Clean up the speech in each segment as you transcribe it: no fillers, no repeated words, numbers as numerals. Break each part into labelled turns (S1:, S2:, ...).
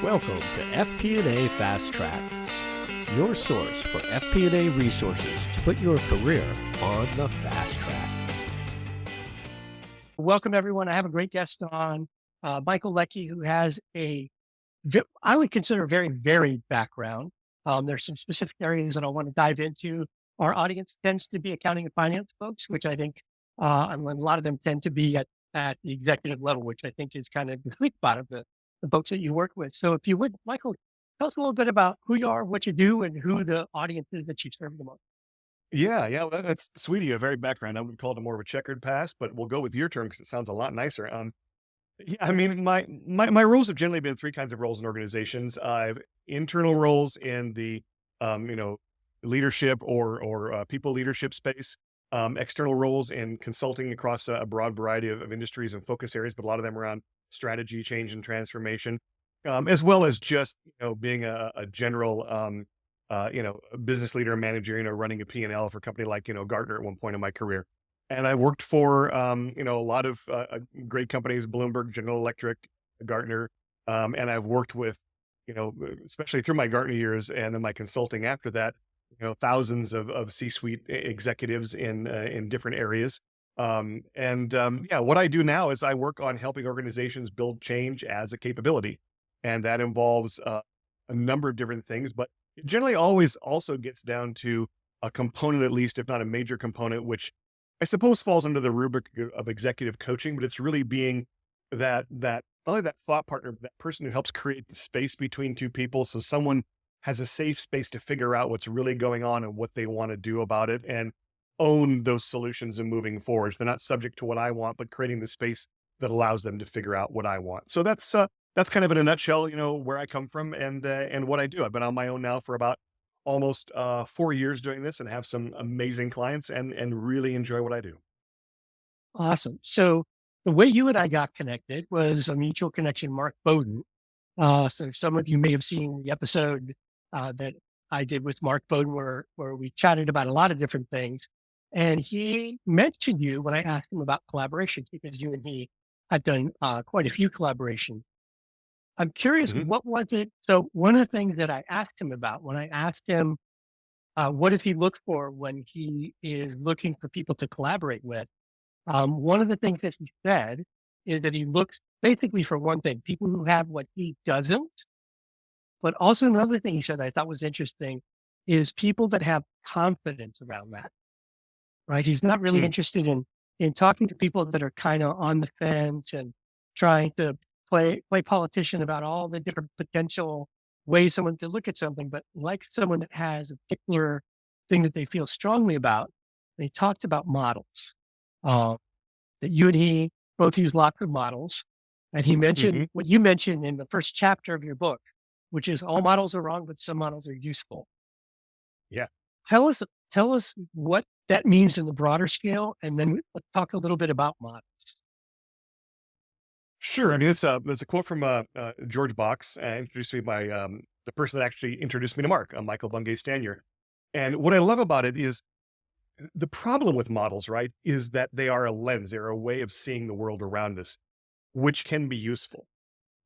S1: Welcome to FP&A Fast Track, your source for FP&A resources to put your career on the fast track.
S2: Welcome, everyone. I have a great guest on, Michael Leckie, who has I would consider, a very varied background. There's some specific areas that I want to dive into. Our audience tends to be accounting and finance folks, which I think, and a lot of them tend to be at the executive level, which I think is kind of the sweet spot of the folks that you work with. So if you would, Michael, tell us a little bit about who you are, what you do, and who the audience is that you serve the most.
S3: Yeah, well, that's sweet of you, a very background. I would call it more of a checkered past, but we'll go with your term because it sounds a lot nicer. Yeah, I mean, my roles have generally been three kinds of roles in organizations. I've internal roles in the, you know, leadership or people leadership space. External roles in consulting across a broad variety of industries and focus areas, but a lot of them around strategy, change, and transformation, as well as just being a general a business leader and manager, running a P&L for a company like Gartner at one point in my career. And I worked for a lot of great companies, Bloomberg, General Electric, Gartner, and I've worked with especially through my Gartner years and then my consulting after that, thousands of C-suite executives in different areas. Yeah, what I do now is I work on helping organizations build change as a capability, and that involves a number of different things, but it generally always also gets down to a component, at least, if not a major component, which I suppose falls under the rubric of executive coaching, but it's really being probably that thought partner, that person who helps create the space between two people. So someone has a safe space to figure out what's really going on and what they want to do about it and own those solutions and moving forward. So they're not subject to what I want, but creating the space that allows them to figure out what I want. So that's kind of in a nutshell, where I come from and what I do. I've been on my own now for about almost 4 years doing this and have some amazing clients and really enjoy what I do.
S2: Awesome. So the way you and I got connected was a mutual connection, Mark Bowden. So some of you may have seen the episode that I did with Mark Bowden where we chatted about a lot of different things. And he mentioned you when I asked him about collaborations because you and he had done quite a few collaborations. I'm curious,
S3: Mhm.
S2: what was it? So one of the things that I asked him about when I asked him, what does he look for when he is looking for people to collaborate with? One of the things that he said is that he looks basically for one thing, people who have what he doesn't, but also another thing he said I thought was interesting is people that have confidence around that, right? He's not really
S3: Mm.
S2: interested in talking to people that are kind of on the fence and trying to play politician about all the different potential ways someone could look at something, but like someone that has a particular thing that they feel strongly about. They talked about models. Uh, that you and he both use lots of models. And he mentioned
S3: Mhm.
S2: what you mentioned in the first chapter of your book, which is all models are wrong, but some models are useful.
S3: Yeah.
S2: Tell us, tell us what that means in the broader scale. And then let's talk a little bit about models.
S3: Sure. I mean, it's a quote from George Box, introduced me by the person that actually introduced me to Mark, Michael Bungay Stanier. And what I love about it is the problem with models, right, is that they are a lens, they're a way of seeing the world around us, which can be useful,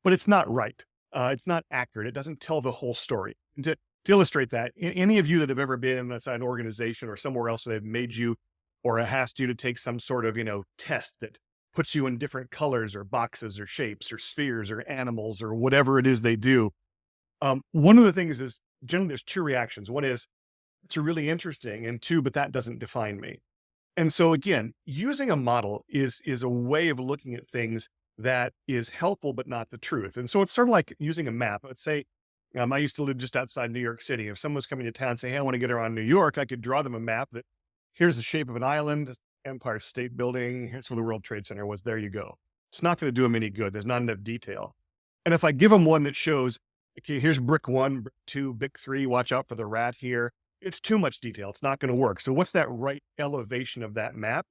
S3: but it's not right. It's not accurate. It doesn't tell the whole story. And to illustrate that, any of you that have ever been inside an organization or somewhere else where they've made you or asked you to take some sort of, test that puts you in different colors or boxes or shapes or spheres or animals or whatever it is they do. One of the things is generally there's two reactions. One is it's really interesting, and two, but that doesn't define me. And so again, using a model is a way of looking at things that is helpful, but not the truth. And so it's sort of like using a map. Let's say I used to live just outside New York City. If someone was coming to town and say, "Hey, I want to get around New York," I could draw them a map that here's the shape of an island, Empire State Building. Here's where the World Trade Center was. There you go. It's not going to do them any good. There's not enough detail. And if I give them one that shows, okay, here's brick one, brick two, brick three. Watch out for the rat here. It's too much detail. It's not going to work. So what's that right elevation of that map?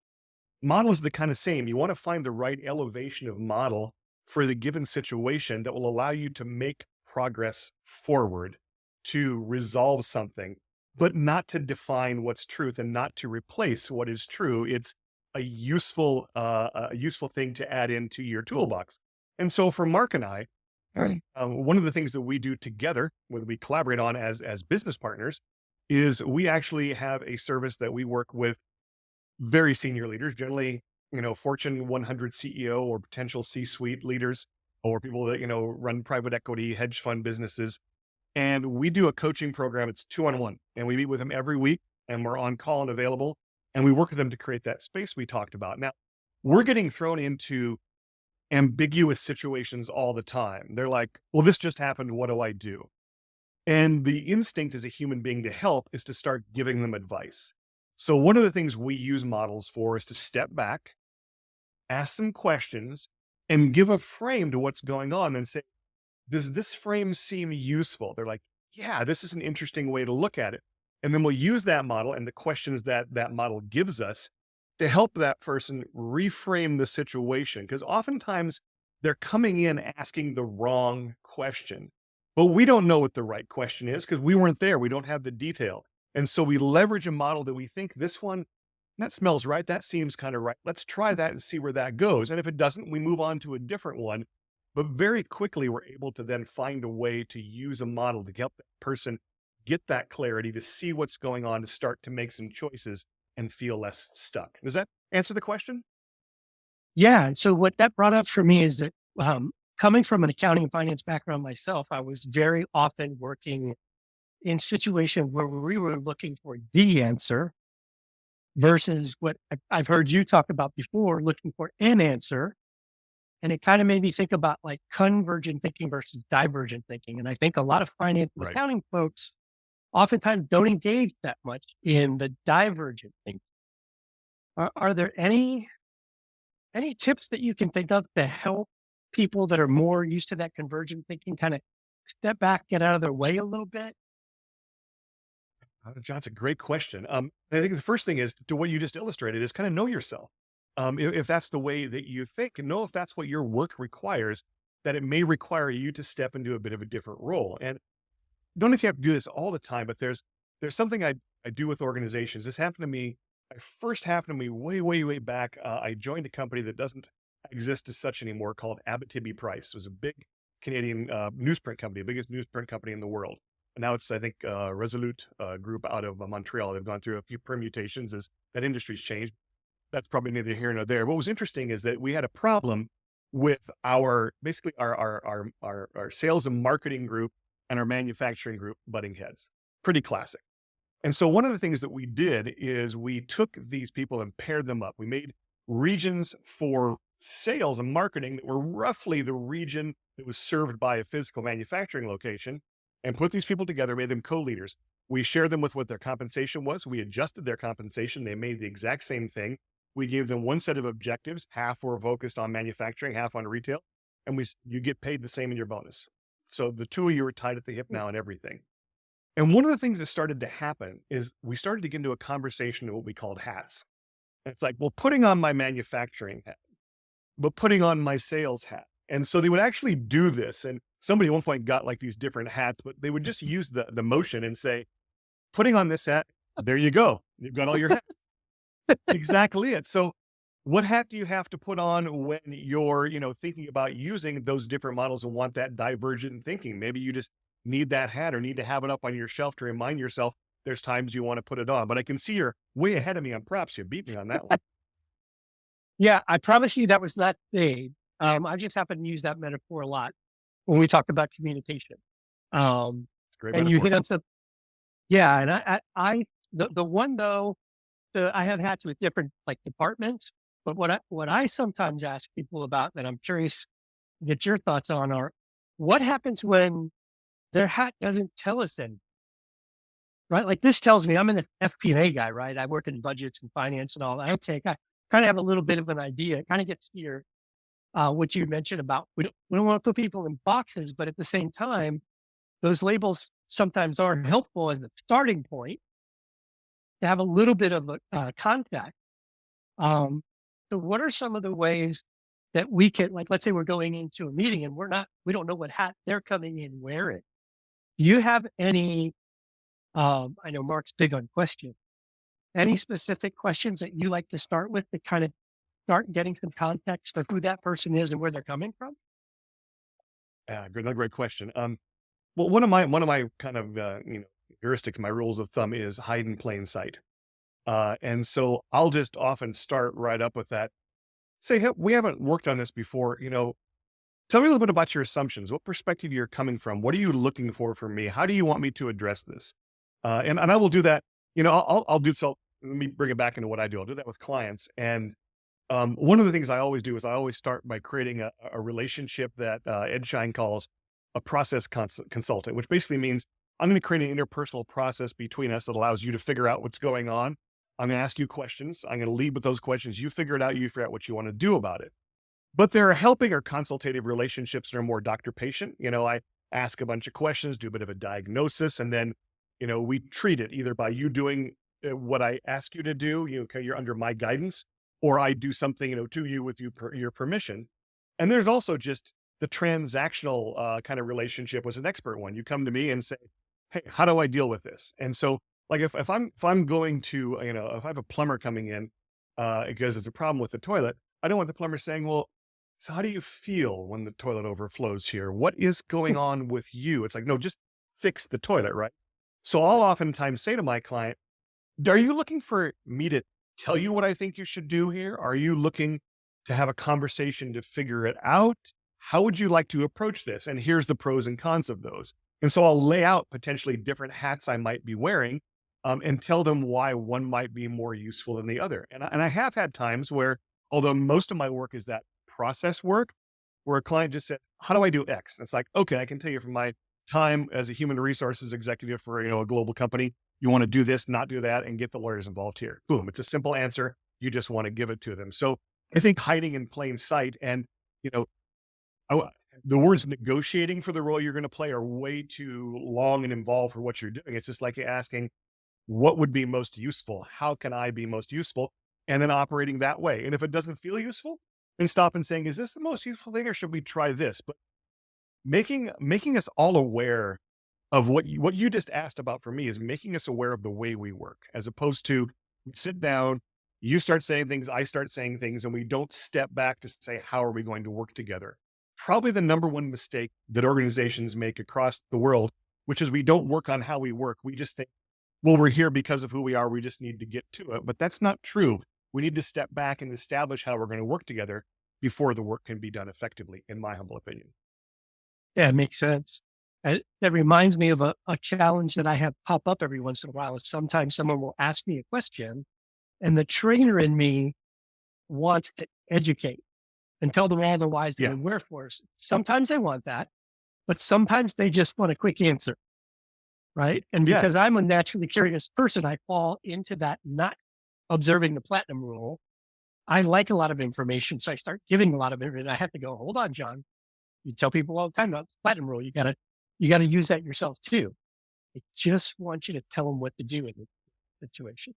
S3: Models are the kind of same. You want to find the right elevation of model for the given situation that will allow you to make progress forward, to resolve something, but not to define what's truth and not to replace what is true. It's a useful thing to add into your toolbox. And so for Mark and I, One of the things that we do together when we collaborate on as business partners is we actually have a service that we work with very senior leaders, generally, Fortune 100 CEO or potential C-suite leaders, or people that, run private equity, hedge fund businesses. And we do a coaching program. It's 2-on-1, and we meet with them every week, and we're on call and available. And we work with them to create that space we talked about. Now, we're getting thrown into ambiguous situations all the time. They're like, well, this just happened. What do I do? And the instinct as a human being to help is to start giving them advice. So one of the things we use models for is to step back, ask some questions, and give a frame to what's going on and say, does this frame seem useful? They're like, yeah, this is an interesting way to look at it. And then we'll use that model and the questions that that model gives us to help that person reframe the situation. Because oftentimes they're coming in asking the wrong question, but we don't know what the right question is because we weren't there. We don't have the detail. And so we leverage a model that we think this one, that smells right. That seems kind of right. Let's try that and see where that goes. And if it doesn't, we move on to a different one. But very quickly, we're able to then find a way to use a model to help that person get that clarity, to see what's going on, to start to make some choices and feel less stuck. Does that answer the question?
S2: Yeah. And so what that brought up for me is that coming from an accounting and finance background myself, I was very often working in situations where we were looking for the answer versus what I've heard you talk about before, looking for an answer. And it kind of made me think about like convergent thinking versus divergent thinking. And I think a lot of finance and
S3: Right.
S2: accounting folks oftentimes don't engage that much in the divergent thinking. Are there any tips that you can think of to help people that are more used to that convergent thinking kind of step back, get out of their way a little bit?
S3: John, it's a great question. I think the first thing is to what you just illustrated is kind of know yourself. If that's the way that you think, and know if that's what your work requires, that it may require you to step into a bit of a different role. And don't know if you have to do this all the time, but there's something I do with organizations. This happened to me. It first happened to me way back. I joined a company that doesn't exist as such anymore called Abbott Tibby Price. It was a big Canadian newsprint company, the biggest newsprint company in the world. And now it's, I think, Resolute Group out of Montreal. They've gone through a few permutations as that industry's changed. That's probably neither here nor there. What was interesting is that we had a problem with basically our sales and marketing group and our manufacturing group butting heads. Pretty classic. And so one of the things that we did is we took these people and paired them up. We made regions for sales and marketing that were roughly the region that was served by a physical manufacturing location, and put these people together, made them co-leaders. We shared them with what their compensation was. We adjusted their compensation. They made the exact same thing. We gave them one set of objectives. Half were focused on manufacturing, half on retail. And you get paid the same in your bonus. So the two of you are tied at the hip now and everything. And one of the things that started to happen is we started to get into a conversation of what we called hats. And it's like, well, putting on my manufacturing hat, but putting on my sales hat. And so they would actually do this. And somebody at one point got like these different hats, but they would just use the motion and say, putting on this hat, there you go. You've got all your hats. Exactly it. So what hat do you have to put on when you're, thinking about using those different models and want that divergent thinking? Maybe you just need that hat or need to have it up on your shelf to remind yourself there's times you want to put it on. But I can see you're way ahead of me on props. You beat me on that one.
S2: Yeah, I promise you that was not vague. I just happen to use that metaphor a lot when we talk about communication.
S3: It's a great
S2: And
S3: metaphor.
S2: you hit on some, yeah. And the one though, I have hats with different like departments, but what I sometimes ask people about that I'm curious to get your thoughts on are what happens when their hat doesn't tell us anything, right? Like this tells me I'm an FP&A guy, right? I work in budgets and finance and all that. Okay, I kind of have a little bit of an idea. It kind of gets here. What you mentioned about we don't want to put people in boxes, but at the same time, those labels sometimes aren't helpful as the starting point to have a little bit of a contact. So what are some of the ways that we can, like, let's say we're going into a meeting and we don't know what hat they're coming in wearing. Do you have any, I know Mark's big on questions, any specific questions that you like to start with to kind of start getting some context of who that person is and where they're coming from?
S3: Another great question. Well, one of my kind of heuristics, my rules of thumb is hide in plain sight. And so I'll just often start right up with that. Say, hey, we haven't worked on this before. Tell me a little bit about your assumptions. What perspective you're coming from? What are you looking for from me? How do you want me to address this? And I will do that. I'll do so. Let me bring it back into what I do. I'll do that with clients. And one of the things I always do is I always start by creating a relationship that Ed Schein calls a process consultant, which basically means I'm going to create an interpersonal process between us that allows you to figure out what's going on. I'm going to ask you questions. I'm going to lead with those questions. You figure it out. You figure out what you want to do about it. But there are helping or consultative relationships that are more doctor-patient. I ask a bunch of questions, do a bit of a diagnosis, and then, we treat it either by you doing what I ask you to do, you're under my guidance, or I do something, to you with your permission. And there's also just the transactional kind of relationship was an expert one. You come to me and say, hey, how do I deal with this? And so like if I'm going to, if I have a plumber coming in because there's a problem with the toilet, I don't want the plumber saying, well, so how do you feel when the toilet overflows here? What is going on with you? It's like, no, just fix the toilet, right? So I'll oftentimes say to my client, are you looking for me to tell you what I think you should do here? Are you looking to have a conversation to figure it out? How would you like to approach this? And here's the pros and cons of those. And so I'll lay out potentially different hats I might be wearing and tell them why one might be more useful than the other. And I have had times where, although most of my work is that process work, where a client just said, how do I do X? And it's like, okay, I can tell you from my time as a human resources executive for, a global company, you want to do this, not do that, and get the lawyers involved here. Boom. It's a simple answer. You just want to give it to them. So I think hiding in plain sight and, the words negotiating for the role you're going to play are way too long and involved for what you're doing. It's just like asking, what would be most useful? How can I be most useful? And then operating that way. And if it doesn't feel useful, then stop and saying, is this the most useful thing or should we try this? But making us all aware of what you just asked about for me is making us aware of the way we work, as opposed to we sit down, you start saying things, I start saying things, and we don't step back to say, how are we going to work together? Probably the number one mistake that organizations make across the world, which is we don't work on how we work. We just think, well, we're here because of who we are. We just need to get to it. But that's not true. We need to step back and establish how we're going to work together before the work can be done effectively, in my humble opinion.
S2: Yeah, it makes sense. That reminds me of a challenge that I have pop up every once in a while. Sometimes someone will ask me a question and the trainer in me wants to educate and tell them all the whys and wherefores. Sometimes they want that, but sometimes they just want a quick answer. Right. And because I'm a naturally curious person, I fall into that not observing the platinum rule. I like a lot of information. So I start giving a lot of information. I have to go, hold on, John. You tell people all the time about the platinum rule. You gotta use that yourself too. I just want you to tell them what to do in the situation.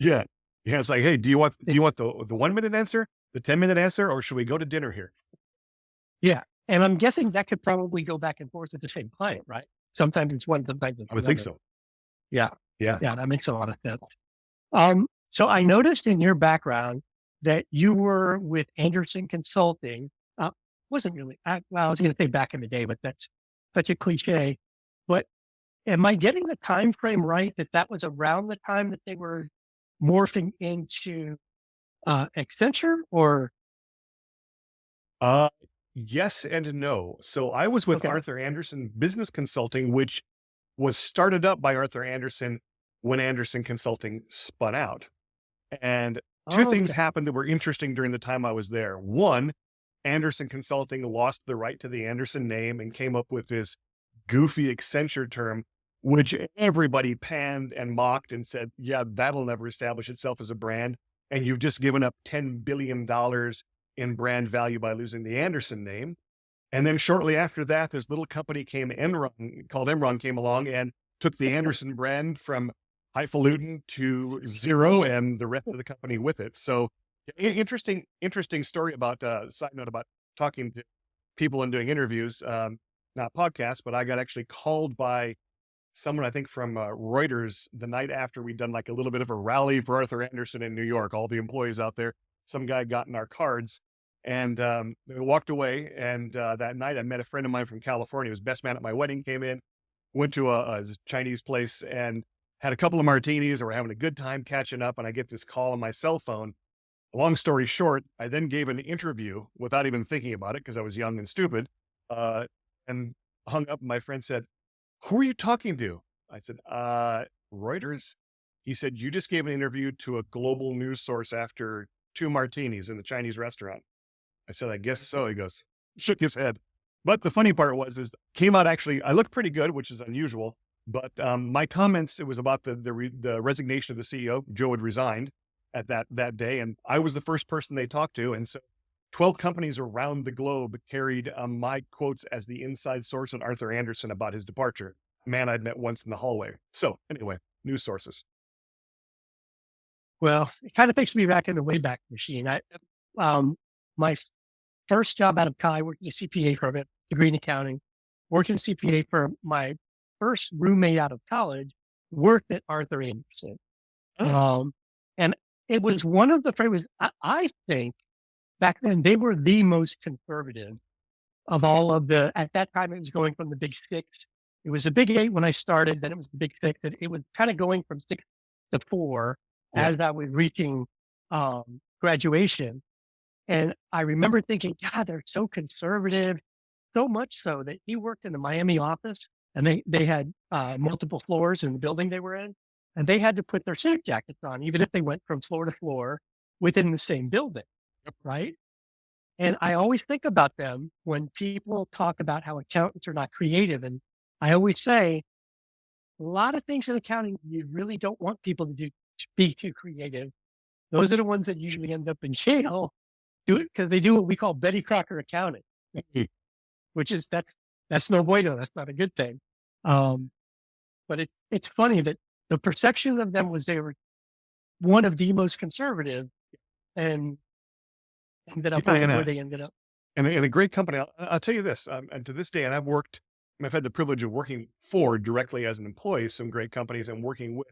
S3: Yeah. Yeah. It's like, hey, do you want the 1 minute answer, the 10-minute answer, or should we go to dinner here?
S2: Yeah. And I'm guessing that could probably go back and forth with the same client, right? Sometimes it's one, sometimes it's
S3: I would think so.
S2: Yeah.
S3: Yeah.
S2: Yeah. That makes a lot of sense. So I noticed in your background that you were with Anderson Consulting. Wasn't really, I was going to say back in the day, but that's such a cliche. But am I getting the time frame right that was around the time that they were morphing into Accenture or?
S3: Yes and no. So I was with Arthur Anderson Business Consulting, which was started up by Arthur Anderson when Anderson Consulting spun out. And two things happened that were interesting during the time I was there. One, Anderson Consulting lost the right to the Anderson name and came up with this goofy Accenture term, which everybody panned and mocked and said, yeah, that'll never establish itself as a brand. And you've just given up $10 billion in brand value by losing the Anderson name. And then shortly after that, this little company called Enron came along and took the Anderson brand from highfalutin to zero and the rest of the company with it. So interesting story about side note about talking to people and doing interviews, not podcasts, but I got actually called by someone, I think from Reuters, the night after we'd done like a little bit of a rally for Arthur Anderson in New York, all the employees out there. Some guy got in our cards And we walked away. And that night, I met a friend of mine from California. He was best man at my wedding. Came in, went to a Chinese place, and had a couple of martinis. And we're having a good time catching up. And I get this call on my cell phone. Long story short, I then gave an interview without even thinking about it because I was young and stupid, and hung up. And my friend said, "Who are you talking to?" I said, "Reuters." He said, "You just gave an interview to a global news source after 2 martinis in the Chinese restaurant." I said, "I guess so." He goes, shook his head. But the funny part is came out actually, I looked pretty good, which is unusual. But my comments, it was about the resignation of the CEO. Joe had resigned at that day, and I was the first person they talked to. And so 12 companies around the globe carried my quotes as the inside source on Arthur Andersen about his departure. A man I'd met once in the hallway. So anyway, news sources.
S2: Well, it kind of takes me back in the Wayback Machine. My first job out of college, I worked in a CPA firm, a degree in accounting, worked in a CPA firm. My first roommate out of college worked at Arthur Andersen. And it was one of the firms, I think back then they were the most conservative of all of at that time it was going from the big six. It was the big eight when I started, then it was the big six, and it was kind of going from 6 to 4 as I was reaching graduation. And I remember thinking, God, they're so conservative, so much so that he worked in the Miami office, and they had multiple floors in the building they were in, and they had to put their suit jackets on, even if they went from floor to floor within the same building, right? And I always think about them when people talk about how accountants are not creative. And I always say, a lot of things in accounting, you really don't want people to be too creative. Those are the ones that usually end up in jail, do it because they do what we call Betty Crocker accounting, which is that's no bueno. That's not a good thing. But it's funny that the perception of them was they were one of the most conservative, and ended up where they ended up.
S3: And a great company. I'll tell you this, and to this day, and I've had the privilege of working for directly as an employee, some great companies, and working with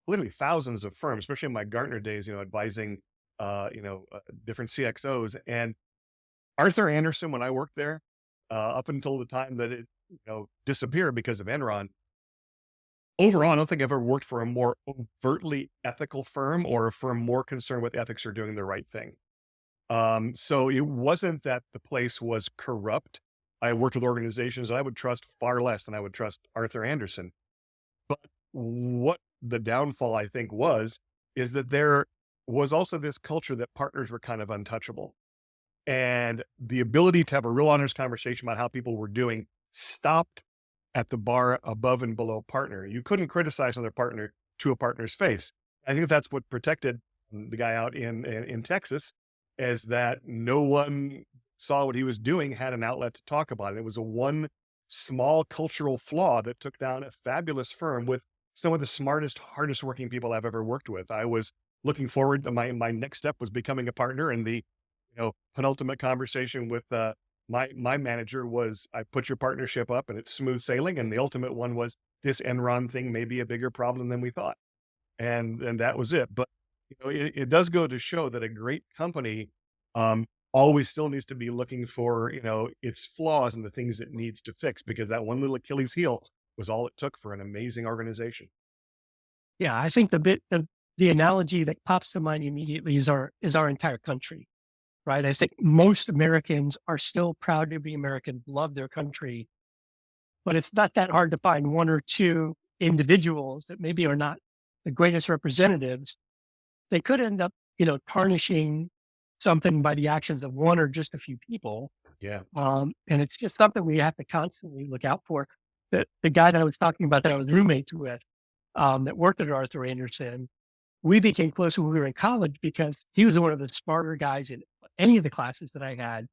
S3: literally thousands of firms, especially in my Gartner days, advising, different CXOs. And Arthur Andersen, when I worked there, up until the time that it, disappeared because of Enron, overall, I don't think I've ever worked for a more overtly ethical firm or a firm more concerned with ethics or doing the right thing. So it wasn't that the place was corrupt. I worked with organizations I would trust far less than I would trust Arthur Andersen. But what the downfall, I think, is that there was also this culture that partners were kind of untouchable. And the ability to have a real honest conversation about how people were doing stopped at the bar above and below partner. You couldn't criticize another partner to a partner's face. I think that's what protected the guy out in Texas, is that no one saw what he was doing, had an outlet to talk about it. It was a one small cultural flaw that took down a fabulous firm with some of the smartest, hardest working people I've ever worked with. I was looking forward to my next step was becoming a partner, and the penultimate conversation with my manager was, I put your partnership up and it's smooth sailing. And the ultimate one was, this Enron thing may be a bigger problem than we thought. And that was it. But it does go to show that a great company always still needs to be looking for, its flaws and the things it needs to fix, because that one little Achilles heel was all it took for an amazing organization.
S2: Yeah, I think the analogy that pops to mind immediately is our entire country, right? I think most Americans are still proud to be American, love their country, but it's not that hard to find one or two individuals that maybe are not the greatest representatives. They could end up, tarnishing something by the actions of one or just a few people.
S3: Yeah.
S2: And it's just something we have to constantly look out for. That the guy that I was talking about that I was roommates with, that worked at Arthur Andersen, we became close when we were in college because he was one of the smarter guys in any of the classes that I had.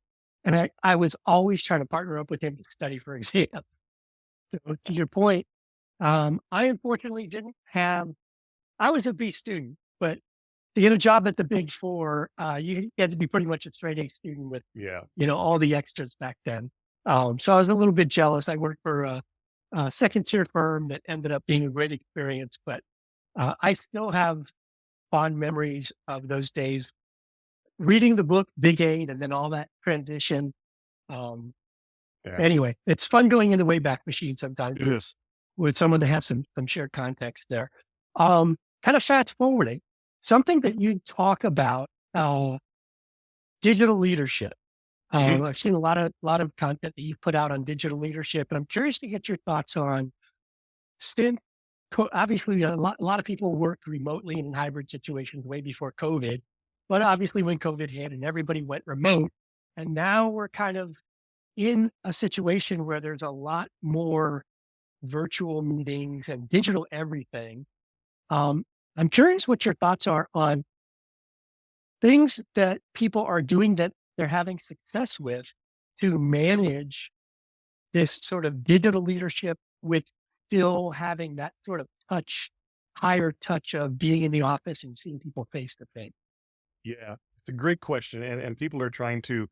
S2: And I was always trying to partner up with him to study for exams. So to your point, I unfortunately I was a B student, but to get a job at the Big Four, you had to be pretty much a straight A student with, all the extras back then. So I was a little bit jealous. I worked for a second tier firm that ended up being a great experience, but I still have fond memories of those days. reading the book Big Eight and then all that transition. Um,
S3: Yeah,
S2: anyway, it's fun going in the Wayback Machine sometimes
S3: it is.
S2: with someone to have some shared context there. Kind of fast forwarding, something that you talk about, digital leadership.
S3: Mhm.
S2: I've seen a lot of content that you put out on digital leadership, and I'm curious to get your thoughts on since obviously a lot of people worked remotely in hybrid situations way before COVID, but obviously when COVID hit and everybody went remote, and now we're kind of in a situation where there's a lot more virtual meetings and digital everything. Um, I'm curious what your thoughts are on things that people are doing that they're having success with to manage this sort of digital leadership with still having that sort of higher touch of being in the office and seeing people face to face.
S3: Yeah, it's a great question, and people are trying to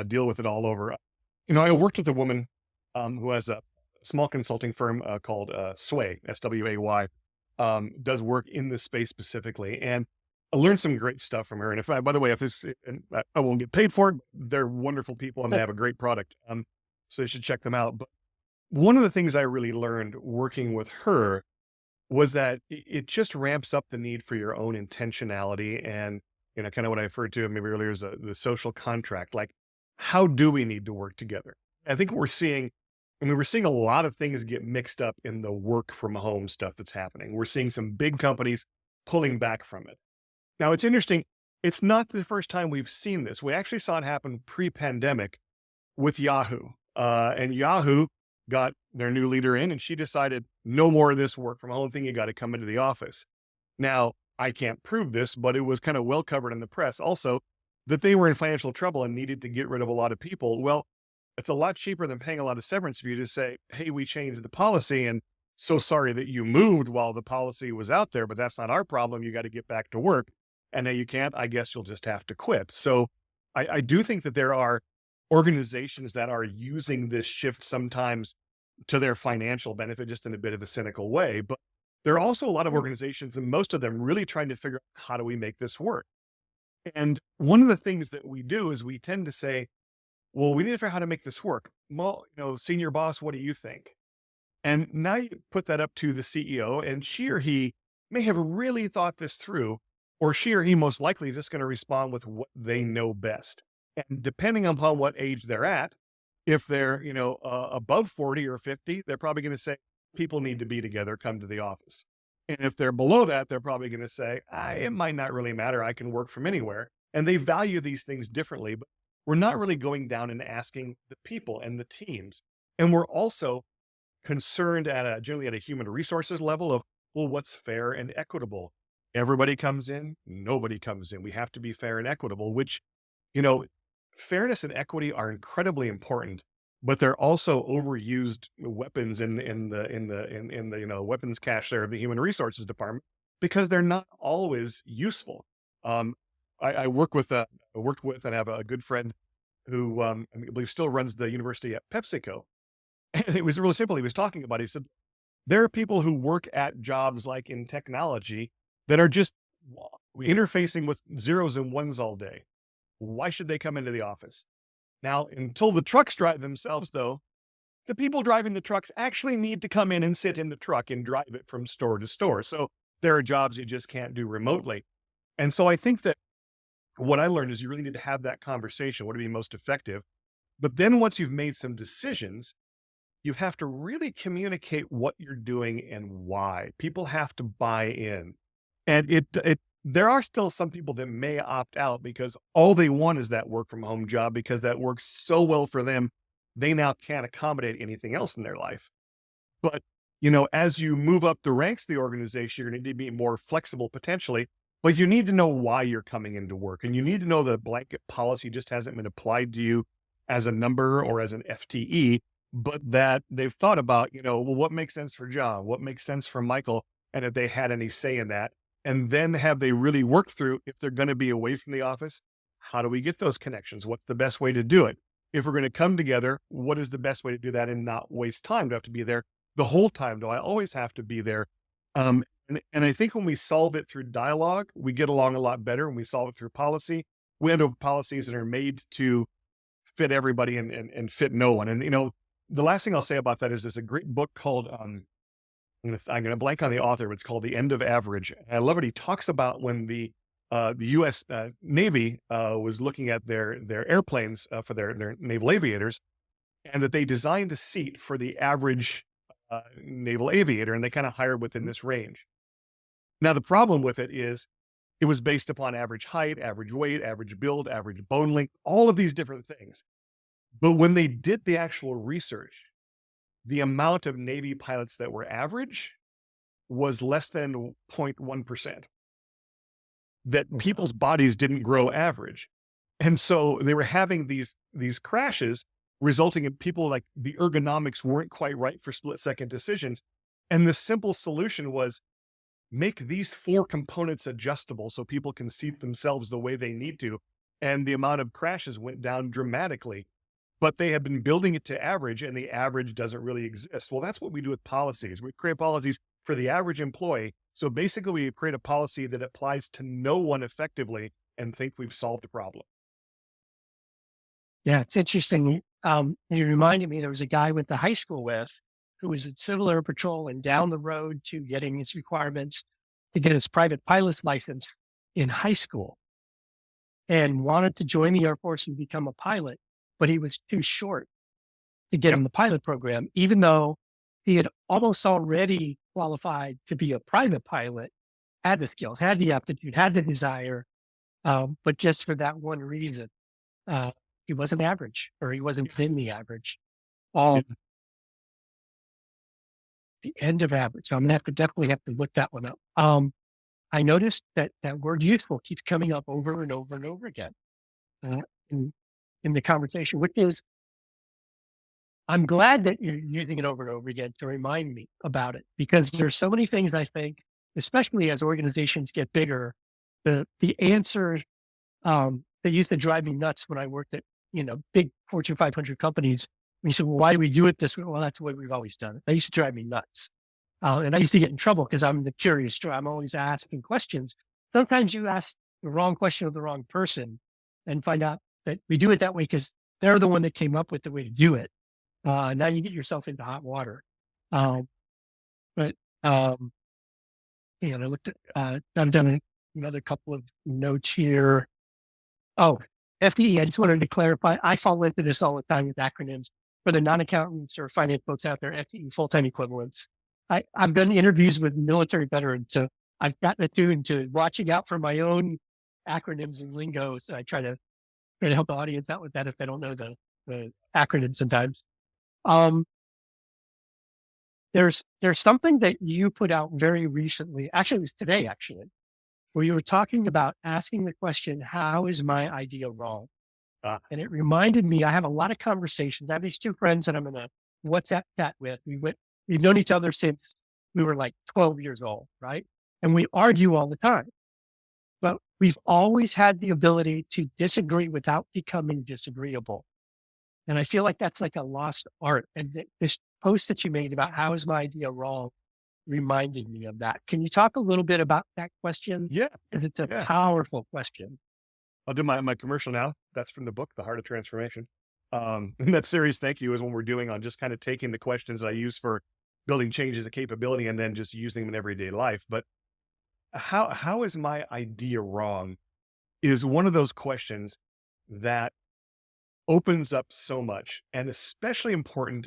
S3: deal with it all over. I worked with a woman who has a small consulting firm called Sway, SWAY, does work in this space specifically, and I learned some great stuff from her. And by the way, if this, and I won't get paid for it, they're wonderful people and they have a great product. So you should check them out. But one of the things I really learned working with her was that it just ramps up the need for your own intentionality and, kind of what I referred to maybe earlier as the social contract. Like, how do we need to work together? I think what we're seeing, we're seeing a lot of things get mixed up in the work from home stuff that's happening. We're seeing some big companies pulling back from it. Now, it's interesting. It's not the first time we've seen this. We actually saw it happen pre-pandemic with Yahoo. And Yahoo got their new leader in and she decided no more of this work from home thing. You got to come into the office. Now, I can't prove this, but it was kind of well covered in the press also that they were in financial trouble and needed to get rid of a lot of people. Well, it's a lot cheaper than paying a lot of severance for you to say, hey, we changed the policy and so sorry that you moved while the policy was out there, but that's not our problem. You got to get back to work. And now you can't, I guess you'll just have to quit. So I do think that there are organizations that are using this shift sometimes to their financial benefit, just in a bit of a cynical way. But there are also a lot of organizations, and most of them really trying to figure out how do we make this work. And one of the things that we do is we tend to say, well, we need to figure out how to make this work. Well, senior boss, what do you think? And now you put that up to the CEO, and she or he may have really thought this through, or she or he most likely is just going to respond with what they know best. And depending upon what age they're at, if they're, above 40 or 50, they're probably going to say, people need to be together, come to the office. And if they're below that, they're probably going to say, it might not really matter. I can work from anywhere. And they value these things differently, but we're not really going down and asking the people and the teams. And we're also concerned generally at a human resources level of, well, what's fair and equitable? Everybody comes in, nobody comes in. We have to be fair and equitable, which, fairness and equity are incredibly important, but they're also overused weapons in the weapons cache there of the human resources department because they're not always useful. I worked with and have a good friend who I believe still runs the university at PepsiCo. And it was really simple. He was talking about, he said, there are people who work at jobs like in technology that are just interfacing with zeros and ones all day. Why should they come into the office? Now, until the trucks drive themselves, though, the people driving the trucks actually need to come in and sit in the truck and drive it from store to store. So there are jobs you just can't do remotely. And so I think that what I learned is you really need to have that conversation. What would be most effective? But then once you've made some decisions, you have to really communicate what you're doing and why. People have to buy in. And there are still some people that may opt out because all they want is that work from home job because that works so well for them. They now can't accommodate anything else in their life. But, as you move up the ranks of the organization, you're going to need to be more flexible potentially, but you need to know why you're coming into work. And you need to know the blanket policy just hasn't been applied to you as a number or as an FTE, but that they've thought about, well, what makes sense for John? What makes sense for Michael? And if they had any say in that. And then have they really worked through, if they're going to be away from the office, how do we get those connections? What's the best way to do it? If we're going to come together, what is the best way to do that and not waste time? Do I have to be there the whole time? Do I always have to be there? And I think when we solve it through dialogue, we get along a lot better. When we solve it through policy, we end up with policies that are made to fit everybody and fit no one. And, the last thing I'll say about that is there's a great book called, I'm gonna blank on the author, but it's called The End of Average. And I love it. He talks about when the U.S. Navy was looking at their airplanes for their naval aviators, and that they designed a seat for the average naval aviator, and they kind of hired within this range. Now, the problem with it is it was based upon average height, average weight, average build, average bone length, all of these different things. But when they did the actual research, the amount of Navy pilots that were average was less than 0.1%. That people's bodies didn't grow average. And so they were having these crashes, resulting in people like the ergonomics weren't quite right for split-second decisions. And the simple solution was make these 4 components adjustable so people can seat themselves the way they need to. And the amount of crashes went down dramatically. But they have been building it to average, and the average doesn't really exist. Well, that's what we do with policies. We create policies for the average employee. So basically, we create a policy that applies to no one effectively and think we've solved a problem.
S2: Yeah, it's interesting. You reminded me there was a guy I went to high school with who was in Civil Air Patrol and down the road to getting his requirements to get his private pilot's license in high school and wanted to join the Air Force and become a pilot, but he was too short to get in the pilot program, even though he had almost already qualified to be a private pilot, had the skills, had the aptitude, had the desire, but just for that one reason, he wasn't average, or he wasn't within the average. The end of average. So I'm gonna definitely have to look that one up. I noticed that word useful keeps coming up over and over and over again in the conversation, which is, I'm glad that you're using it over and over again to remind me about it, because there's so many things I think, especially as organizations get bigger, the answer that used to drive me nuts when I worked at, big Fortune 500 companies. And you said, well, why do we do it this way? Well, that's the way we've always done it. That used to drive me nuts. And I used to get in trouble because I'm the curious. I'm always asking questions. Sometimes you ask the wrong question of the wrong person and find out that we do it that way because they're the one that came up with the way to do it. Now you get yourself into hot water. But I looked at, I've done another couple of notes here. Oh, FTE, I just wanted to clarify. I fall into this all the time with acronyms. For the non-accountants or finance folks out there, FTE, full-time equivalents. I've done interviews with military veterans, so I've gotten attuned to watching out for my own acronyms and lingo. So I try to help the audience out with that if they don't know the acronyms sometimes. There's something that you put out very recently, actually it was today, where you were talking about asking the question, how is my idea wrong? And it reminded me, I have a lot of conversations. I have these 2 friends that I'm in a WhatsApp chat with. We've known each other since we were like 12 years old, right? And we argue all the time, but we've always had the ability to disagree without becoming disagreeable. And I feel like that's like a lost art. And this post that you made about how is my idea wrong reminded me of that. Can you talk a little bit about that question?
S3: Yeah.
S2: Because it's a powerful question.
S3: I'll do my commercial now. That's from the book, The Heart of Transformation. And that series, thank you, is when we're doing on just kind of taking the questions I use for building changes of capability and then just using them in everyday life. But how is my idea wrong is one of those questions that opens up so much, and especially important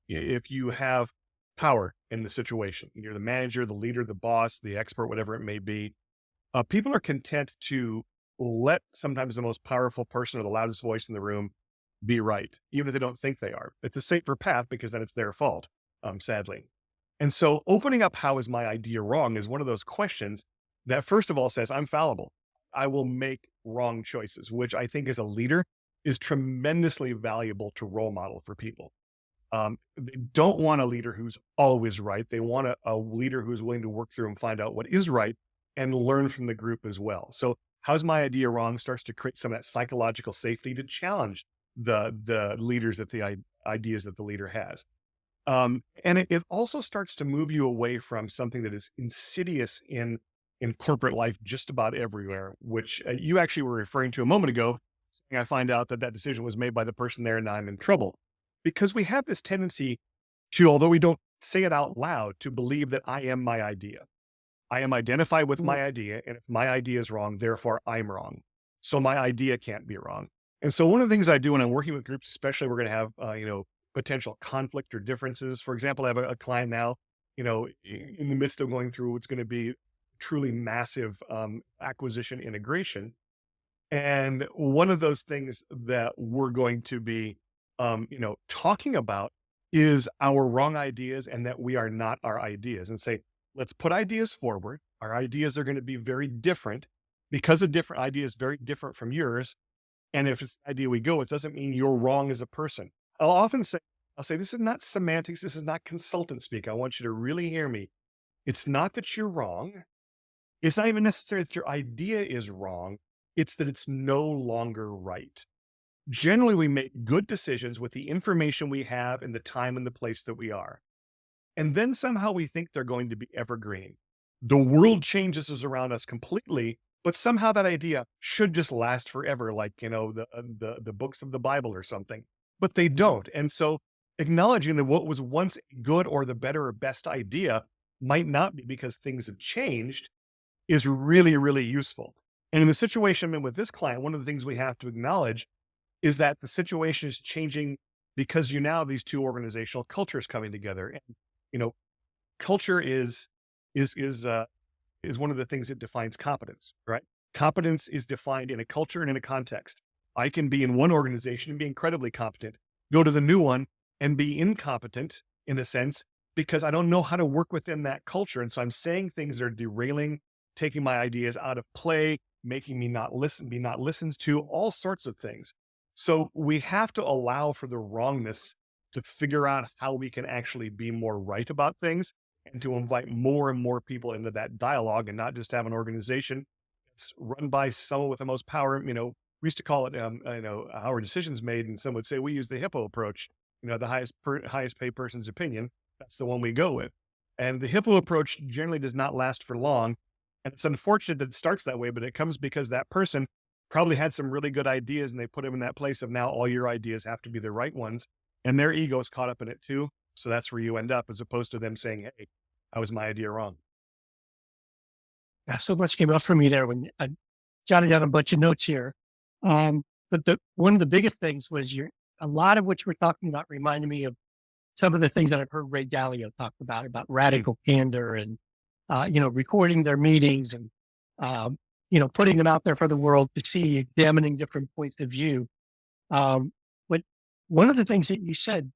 S3: if you have power in the situation. You're the manager, the leader, the boss, the expert, whatever it may be. People are content to let sometimes the most powerful person or the loudest voice in the room be right, even if they don't think they are. It's a safer path because then it's their fault, sadly. And so opening up how is my idea wrong is one of those questions that first of all says, I'm fallible. I will make wrong choices, which I think as a leader is tremendously valuable to role model for people. They don't want a leader who's always right. They want a leader who's willing to work through and find out what is right and learn from the group as well. So how's my idea wrong starts to create some of that psychological safety to challenge the leaders that the ideas that the leader has. And it also starts to move you away from something that is insidious in in corporate life just about everywhere, which you actually were referring to a moment ago, saying I find out that that decision was made by the person there and I'm in trouble. Because we have this tendency to, although we don't say it out loud, to believe that I am my idea. I am identified with my idea, and if my idea is wrong, therefore I'm wrong. So my idea can't be wrong. And so one of the things I do when I'm working with groups, especially we're going to have, potential conflict or differences. For example, I have a client now, in the midst of going through what's going to be truly massive acquisition integration. And one of those things that we're going to be, talking about is our wrong ideas and that we are not our ideas, and say, let's put ideas forward. Our ideas are going to be very different because a different idea is very different from yours. And if it's the idea we go with, doesn't mean you're wrong as a person. I'll say, this is not semantics. This is not consultant speak. I want you to really hear me. It's not that you're wrong. It's not even necessary that your idea is wrong. It's that it's no longer right. Generally, we make good decisions with the information we have and the time and the place that we are. And then somehow we think they're going to be evergreen. The world changes us around us completely, but somehow that idea should just last forever, like, the books of the Bible or something, but they don't. And so acknowledging that what was once good or the better or best idea might not be because things have changed is really, really useful. And in the situation I'm in with this client, one of the things we have to acknowledge is that the situation is changing because you now have these two organizational cultures coming together. And, culture is one of the things that defines competence, right? Competence is defined in a culture and in a context. I can be in one organization and be incredibly competent, go to the new one and be incompetent in a sense, because I don't know how to work within that culture. And so I'm saying things that are derailing, taking my ideas out of play, making me be not listened to, all sorts of things. So we have to allow for the wrongness to figure out how we can actually be more right about things, and to invite more and more people into that dialogue, and not just have an organization that's run by someone with the most power. We used to call it, how are decisions made? And some would say we use the hippo approach, the highest paid person's opinion. That's the one we go with. And the hippo approach generally does not last for long. And it's unfortunate that it starts that way, but it comes because that person probably had some really good ideas and they put him in that place of now all your ideas have to be the right ones. And their ego is caught up in it too. So that's where you end up, as opposed to them saying, hey, that was my idea wrong.
S2: Yeah, so much came up for me there when I jotted down a bunch of notes here. But one of the biggest things was a lot of which we're talking about reminded me of some of the things that I've heard Ray Dalio talk about radical candor and, recording their meetings and, putting them out there for the world to see, examining different points of view. But one of the things that you said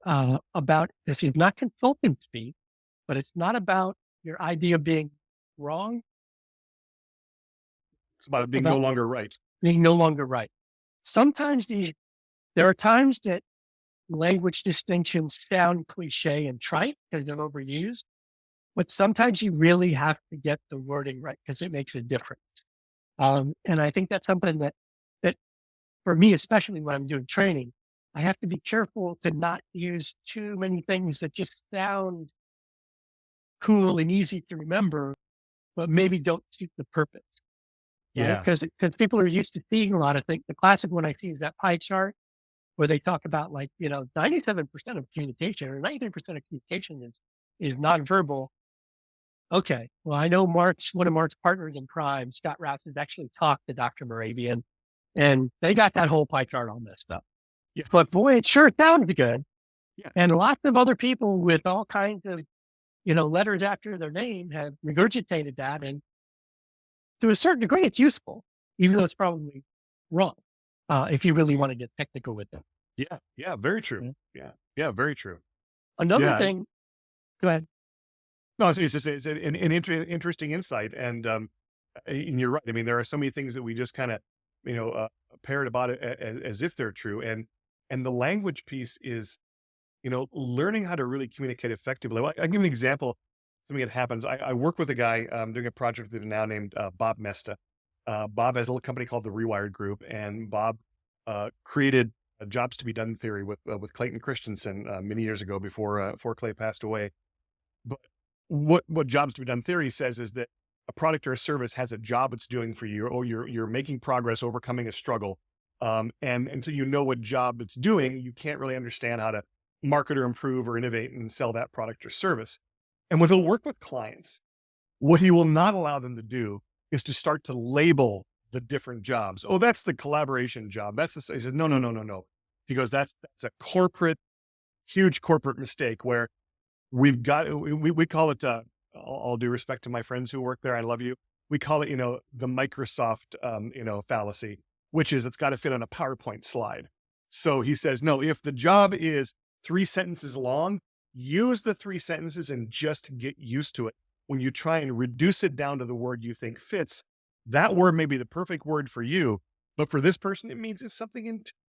S2: about this is not consultant speak, but it's not about your idea being wrong.
S3: It's about it being no longer right.
S2: Being no longer right. Sometimes there are times that language distinctions sound cliche and trite because they're overused, but sometimes you really have to get the wording right because it makes a difference. And I think that's something that for me, especially when I'm doing training, I have to be careful to not use too many things that just sound cool and easy to remember, but maybe don't suit the purpose.
S3: Yeah.
S2: Because people are used to seeing a lot of things. The classic one I see is that pie chart where they talk about 97% of communication or 93% of communication is nonverbal. Okay. Well, I know one of Mark's partners in crime, Scott Rouse, has actually talked to Dr. Moravian, and they got that whole pie chart all messed up.
S3: Yeah.
S2: But boy, it sure sounded good.
S3: Yeah.
S2: And lots of other people with all kinds of, letters after their name have regurgitated that. And to a certain degree, it's useful, even though it's probably wrong, if you really want to get technical with them.
S3: Yeah. Yeah. Very true. Yeah. Very true.
S2: Another thing, go ahead.
S3: No, it's just an interesting insight. And you're right. I mean, there are so many things that we just kind of, parrot about it as if they're true. And the language piece is, learning how to really communicate effectively. I'll give you an example. Something that happens. I work with a guy doing a project with him now named Bob Mesta. Bob has a little company called the Rewired Group, and Bob created Jobs to be Done theory with Clayton Christensen many years ago before Clay passed away. But what jobs to be done theory says is that a product or a service has a job it's doing for you, or you're making progress, overcoming a struggle. And until you know what job it's doing, you can't really understand how to market or improve or innovate and sell that product or service. And when he'll work with clients, what he will not allow them to do is to start to label the different jobs. Oh, that's the collaboration job. That's the, he said, no, no, no, no, no. He goes, that's a huge corporate mistake where we've got, we call it, all due respect to my friends who work there, I love you. We call it, the Microsoft, fallacy, which is it's got to fit on a PowerPoint slide. So he says, no, if the job is 3 sentences long, use the 3 sentences and just get used to it. When you try and reduce it down to the word you think fits, that word may be the perfect word for you, but for this person, it means it's something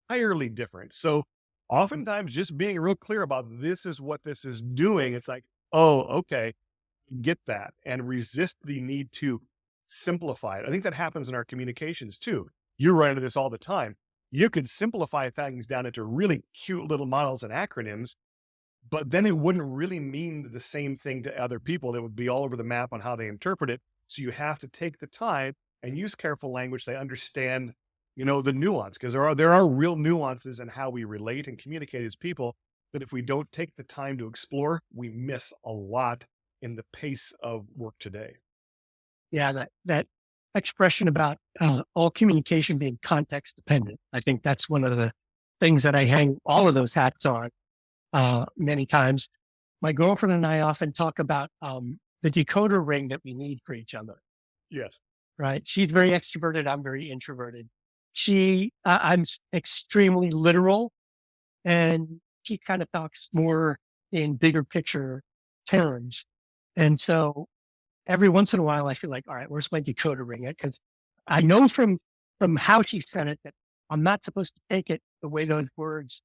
S3: entirely different. So oftentimes just being real clear about this is what this is doing, it's like, oh, okay, get that, and resist the need to simplify it. I think that happens in our communications too. You run into this all the time. You could simplify things down into really cute little models and acronyms, but then it wouldn't really mean the same thing to other people. That would be all over the map on how they interpret it. So you have to take the time and use careful language. They understand, the nuance, because there are real nuances in how we relate and communicate as people that if we don't take the time to explore, we miss a lot in the pace of work today.
S2: Yeah, that expression about all communication being context dependent. I think that's one of the things that I hang all of those hats on many times. My girlfriend and I often talk about the decoder ring that we need for each other.
S3: Yes.
S2: Right. She's very extroverted. I'm very introverted. I'm extremely literal, and she kind of talks more in bigger picture terms. And so every once in a while, I feel like, all right, where's my decoder ring? Because I know from how she said it that I'm not supposed to take it the way those words.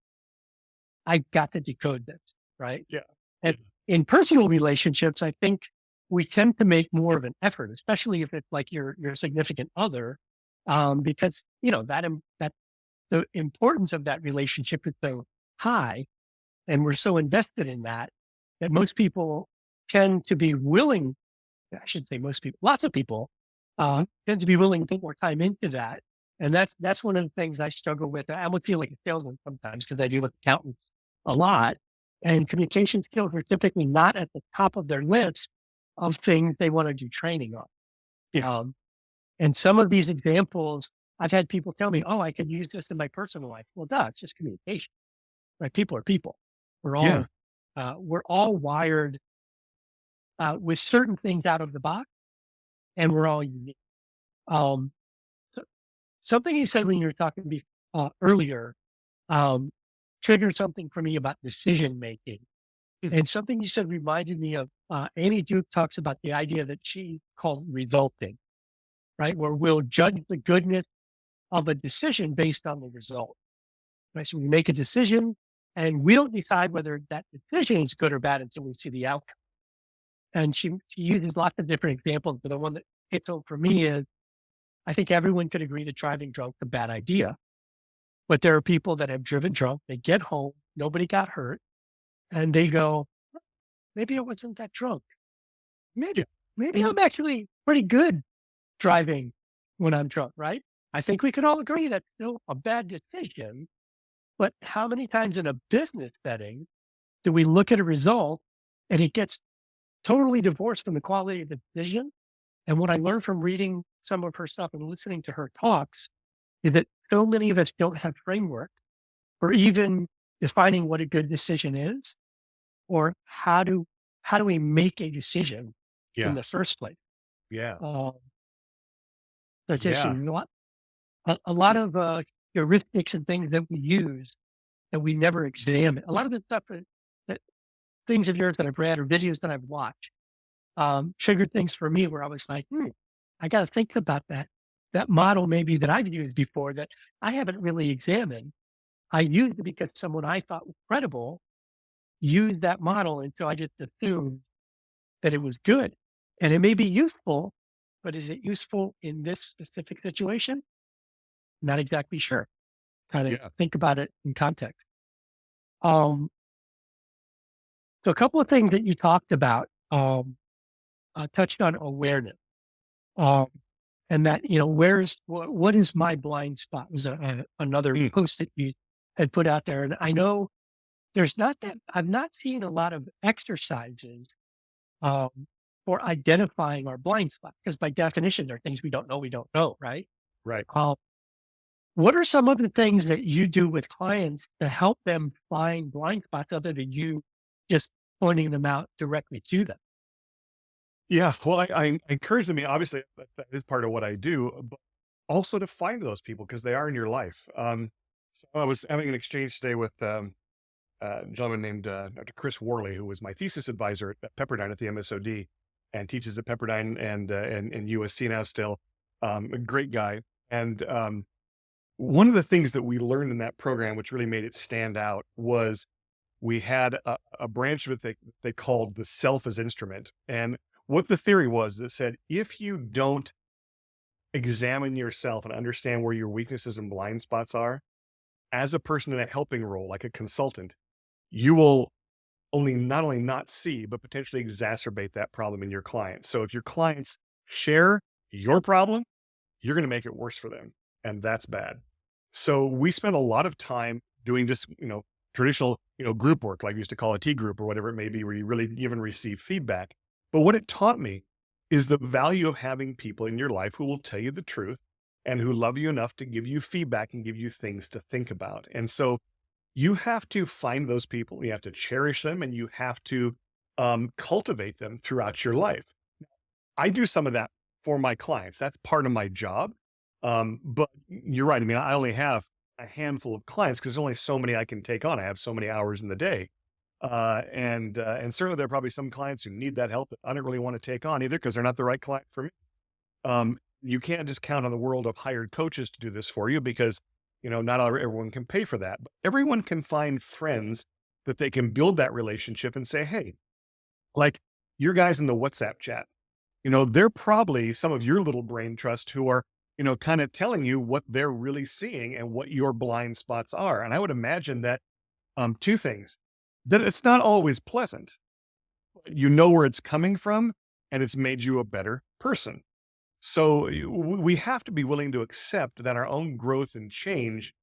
S2: I've got to decode this, right?
S3: Yeah.
S2: And in personal relationships, I think we tend to make more of an effort, especially if it's like your significant other, because that the importance of that relationship is so high, and we're so invested in that most people tend to be willing. I should say most people, lots of people tend to be willing to put more time into that. And that's one of the things I struggle with. I almost feel like a salesman sometimes because I deal with accountants a lot, and communication skills are typically not at the top of their list of things they want to do training on.
S3: Yeah.
S2: And some of these examples, I've had people tell me, "Oh, I could use this in my personal life." Well, duh, it's just communication, right? People are people. We're all wired with certain things out of the box, and we're all unique. So something you said when you were talking earlier triggered something for me about decision making. And something you said reminded me of Annie Duke talks about the idea that she called resulting, right? Where we'll judge the goodness of a decision based on the result. Right? So we make a decision and we don't decide whether that decision is good or bad until we see the outcome. And she uses lots of different examples, but the one that hits home for me is I think everyone could agree that driving drunk is a bad idea. But there are people that have driven drunk, they get home, nobody got hurt, and they go, maybe I wasn't that drunk. Maybe I'm actually pretty good driving when I'm drunk, right? I think we can all agree that's still a bad decision. But how many times in a business setting do we look at a result and it gets totally divorced from the quality of the decision? And what I learned from reading some of her stuff and listening to her talks is that so many of us don't have framework for even defining what a good decision is, or how do we make a decision in the first place?
S3: Yeah.
S2: So just a lot of heuristics and things that we use that we never examine. A lot of the stuff that things of yours that I've read or videos that I've watched triggered things for me where I was like, I got to think about that model maybe that I've used before that I haven't really examined. I used it because someone I thought was credible used that model until I just assumed that it was good. And it may be useful, but is it useful in this specific situation? Not exactly sure. Kind of think about it in context. So a couple of things that you talked about touched on awareness. Um, and that, what is my blind spot was another
S3: Mm.
S2: post that you had put out there. And I know I've not seen a lot of exercises um, for identifying our blind spots because by definition, there are things we don't know, right?
S3: Right.
S2: Um, what are some of the things that you do with clients to help them find blind spots other than you just pointing them out directly to them?
S3: Yeah. Well, I encourage them. Obviously, that is part of what I do, but also to find those people because they are in your life. So I was having an exchange today with a gentleman named Dr. Chris Worley, who was my thesis advisor at Pepperdine at the MSOD and teaches at Pepperdine and USC now still. A great guy. And one of the things that we learned in that program, which really made it stand out, was we had a branch of it they called the self as instrument. And what the theory was, it said, if you don't examine yourself and understand where your weaknesses and blind spots are, as a person in a helping role, like a consultant, you will not only not see, but potentially exacerbate that problem in your clients. So if your clients share your problem, you're going to make it worse for them. And that's bad. So we spent a lot of time doing just, traditional, group work, like we used to call a T group or whatever it may be, where you really give and receive feedback. But what it taught me is the value of having people in your life who will tell you the truth and who love you enough to give you feedback and give you things to think about. And so you have to find those people, you have to cherish them, and you have to cultivate them throughout your life. I do some of that for my clients. That's part of my job. But you're right. I mean, I only have a handful of clients because there's only so many I can take on. I have so many hours in the day. And certainly there are probably some clients who need that help that I don't really want to take on either because they're not the right client for me. You can't just count on the world of hired coaches to do this for you because, not everyone can pay for that. But everyone can find friends that they can build that relationship and say, hey, like your guys in the WhatsApp chat, they're probably some of your little brain trust who are, kind of telling you what they're really seeing and what your blind spots are. And I would imagine that two things, that it's not always pleasant. You know where it's coming from and it's made you a better person. So we have to be willing to accept that our own growth and change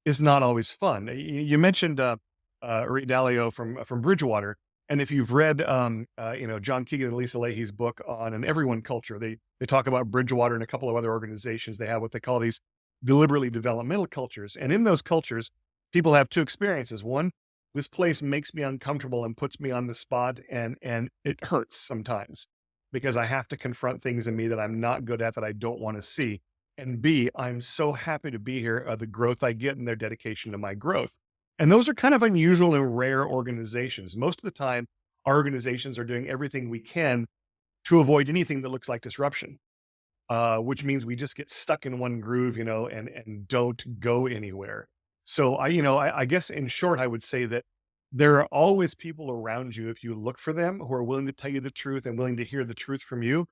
S3: is not always fun. You mentioned Ray Dalio from Bridgewater, and if you've read John Keegan and Lisa Leahy's book on an everyone culture, they talk about Bridgewater and a couple of other organizations. They have what they call these deliberately developmental cultures, and in those cultures, people have two experiences. One, this place makes me uncomfortable and puts me on the spot, and it hurts sometimes, because I have to confront things in me that I'm not good at, that I don't want to see. And B, I'm so happy to be here, the growth I get and their dedication to my growth. And those are kind of unusual and rare organizations. Most of the time, our organizations are doing everything we can to avoid anything that looks like disruption, which means we just get stuck in one groove, and don't go anywhere. So I guess in short, I would say that there are always people around you, if you look for them, who are willing to tell you the truth and willing to hear the truth from you.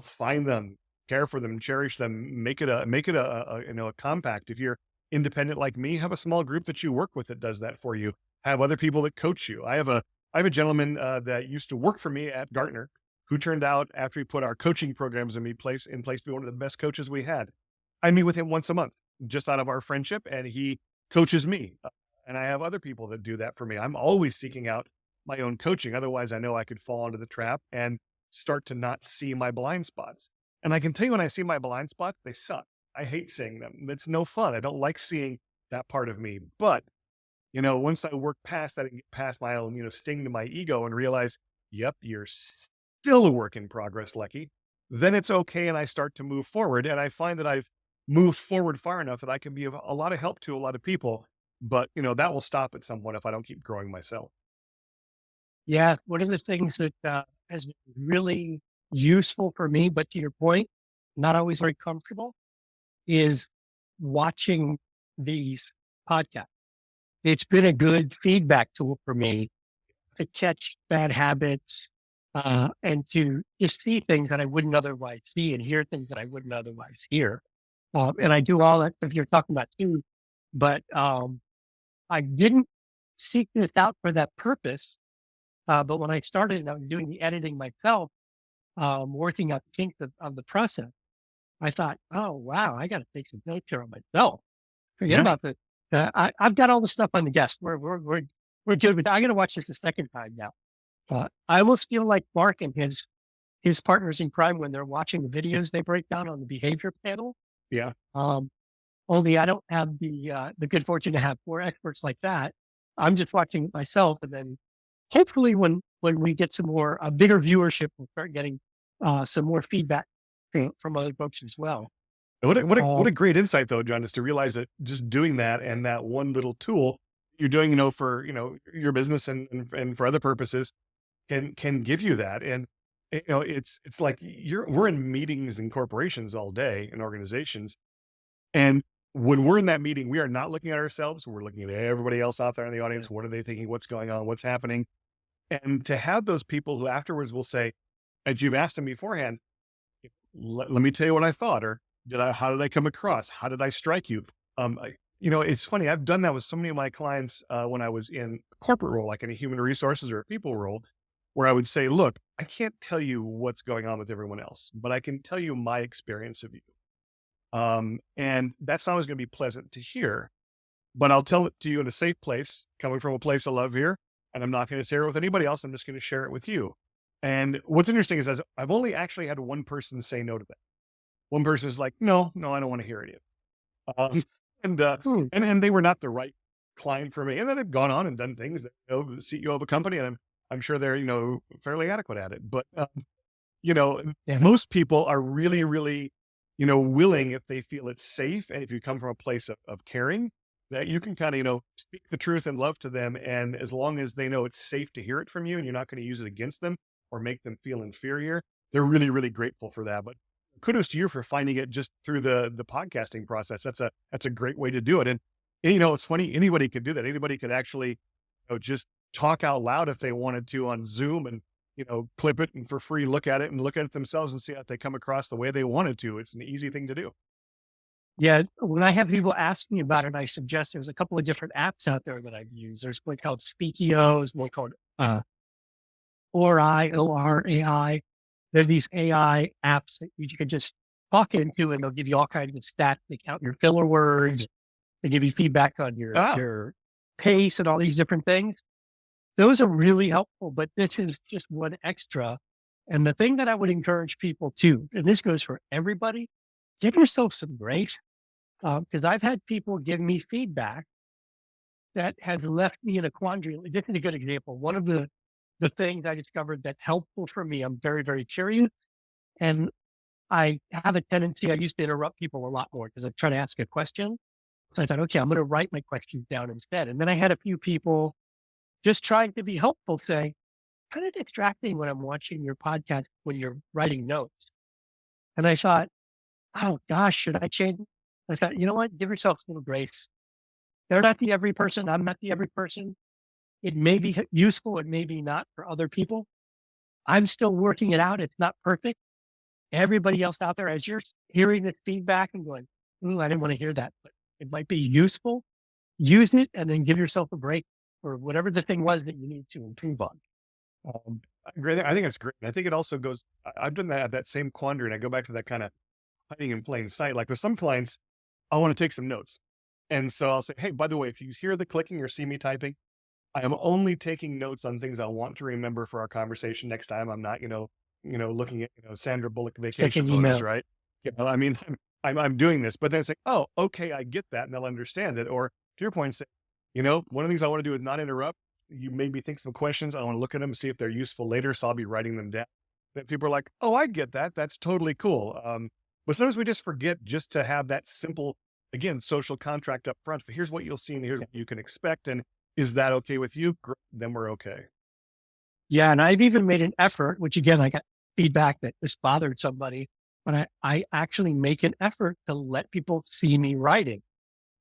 S3: Find them, care for them, cherish them, make it a compact. If you're independent like me, have a small group that you work with that does that for you. Have other people that coach you. I have a gentleman that used to work for me at Gartner, who turned out, after we put our coaching programs in place to be one of the best coaches we had. I meet with him once a month, just out of our friendship, and he coaches me. And I have other people that do that for me. I'm always seeking out my own coaching. Otherwise, I know I could fall into the trap and start to not see my blind spots. And I can tell you, when I see my blind spots, they suck. I hate seeing them. It's no fun. I don't like seeing that part of me. But, once I work past that and get past my own, sting to my ego and realize, yep, you're still a work in progress, Leckie, then it's okay. And I start to move forward. And I find that I've moved forward far enough that I can be of a lot of help to a lot of people. But, that will stop at some point if I don't keep growing myself.
S2: Yeah. One of the things that has been really useful for me, but to your point, not always very comfortable, is watching these podcasts. It's been a good feedback tool for me to catch bad habits and to just see things that I wouldn't otherwise see and hear things that I wouldn't otherwise hear. And I do all that stuff you're talking about too, but I didn't seek this out for that purpose. But when I started and I was doing the editing myself, working out the kinks of the process, I thought, oh, wow, I got to take some notes here on myself. Forget
S3: Yeah.
S2: about I've got all the stuff on the guest. We're good with that. I got to watch this a second time now. I almost feel like Mark and his partners in crime when they're watching the videos they break down on the behavior panel.
S3: Yeah.
S2: Only I don't have the good fortune to have 4 experts like that. I'm just watching it myself, and then hopefully when we get some more a bigger viewership, we'll start getting some more feedback from other folks as well.
S3: What a great insight though, John, is to realize that just doing that and that one little tool you're doing, for, your business and for other purposes can give you that. And, it's like we're in meetings and corporations all day and organizations. And when we're in that meeting, we are not looking at ourselves. We're looking at everybody else out there in the audience. What are they thinking? What's going on? What's happening? And to have those people who afterwards will say, as you've asked them beforehand, let me tell you what I thought, or how did I come across? How did I strike you? It's funny. I've done that with so many of my clients when I was in a corporate role, like in a human resources or a people role, where I would say, look, I can't tell you what's going on with everyone else, but I can tell you my experience of you. And that's not always going to be pleasant to hear, but I'll tell it to you in a safe place, coming from a place of love here. And I'm not going to share it with anybody else. I'm just going to share it with you. And what's interesting is I've only actually had one person say no to that. One person is like, no, I don't want to hear it. And they were not the right client for me. And then they've gone on and done things that, the CEO of a company, and I'm sure they're, fairly adequate at it. But, most people are really, really, willing, if they feel it's safe. And if you come from a place of caring, that you can kind of, speak the truth and love to them. And as long as they know it's safe to hear it from you and you're not going to use it against them or make them feel inferior, they're really, really grateful for that. But kudos to you for finding it just through the podcasting process. That's a great way to do it. And, it's funny. Anybody could do that. Anybody could actually, just talk out loud if they wanted to on Zoom and, clip it and for free, look at it themselves and see how they come across the way they wanted to. It's an easy thing to do.
S2: Yeah. When I have people ask me about it, I suggest there's a couple of different apps out there that I've used. There's one called Speakio, there's one called ORAI. There are these AI apps that you can just talk into, and they'll give you all kinds of stats. They count your filler words. They give you feedback on your pace and all these different things. Those are really helpful, but this is just one extra. And the thing that I would encourage people to, and this goes for everybody, give yourself some grace. Because I've had people give me feedback that has left me in a quandary. This is a good example. One of the things I discovered that's helpful for me, I'm very, very curious. And I have a tendency, I used to interrupt people a lot more because I'm trying to ask a question. So I thought, okay, I'm going to write my questions down instead. And then I had a few people just trying to be helpful say, kind of distracting when I'm watching your podcast when you're writing notes. And I thought, oh gosh, should I change? I thought, you know what? Give yourself a little grace. They're not the every person. I'm not the every person. It may be useful. It may be not for other people. I'm still working it out. It's not perfect. Everybody else out there, as you're hearing this feedback and going, I didn't want to hear that, but it might be useful. Use it and then give yourself a break for whatever the thing was that you need to improve on.
S3: I agree. I think it's great. And I think it also goes, I've done that same quandary, and I go back to that kind of hiding in plain sight. Like with some clients, I want to take some notes. And so I'll say, hey, by the way, if you hear the clicking or see me typing, I am only taking notes on things I want to remember for our conversation next time. I'm not, looking at, Sandra Bullock vacation photos, right? I mean, I'm doing this, but then it's like, oh, okay, I get that. And they'll understand it. Or to your point, say, one of the things I want to do is not interrupt. You made me think some questions. I want to look at them and see if they're useful later. So I'll be writing them down. That people are like, oh, I get that. That's totally cool. But sometimes we just forget just to have that simple, again, social contract up front. Here's what you'll see and here's what you can expect. And is that okay with you? Great, then we're okay.
S2: Yeah. And I've even made an effort, which again, I got feedback that this bothered somebody, but I actually make an effort to let people see me writing,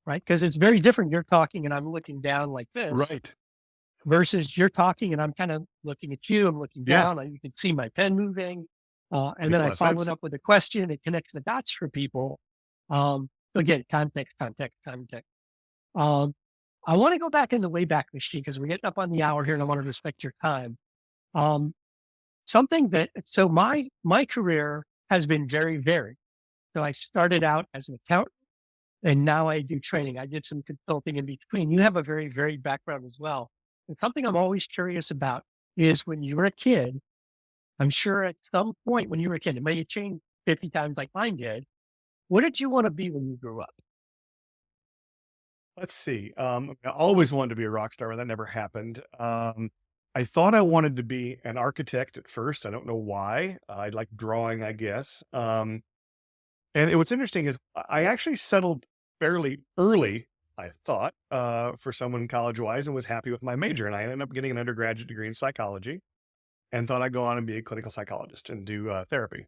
S2: right? Because it's very different. You're talking and I'm looking down like this.
S3: Right.
S2: Versus you're talking and I'm kind of looking at you, I'm looking down, and you can see my pen moving. And then I follow it up with a question. It connects the dots for people. So again, context. I want to go back in the Wayback Machine because we're getting up on the hour here and I want to respect your time. So So my career has been very varied. So I started out as an accountant and now I do training. I did some consulting in between. You have a very varied background as well. And something I'm always curious about is when you were a kid, I'm sure at some point when you were a kid, it may have changed 50 times like mine did. What did you want to be when you grew up?
S3: Let's see. I always wanted to be a rock star, but that never happened. I thought I wanted to be an architect at first. I don't know why. I like drawing, I guess. What's interesting is I actually settled fairly early, I thought, for someone college wise, and was happy with my major. And I ended up getting an undergraduate degree in psychology and thought I'd go on and be a clinical psychologist and do therapy.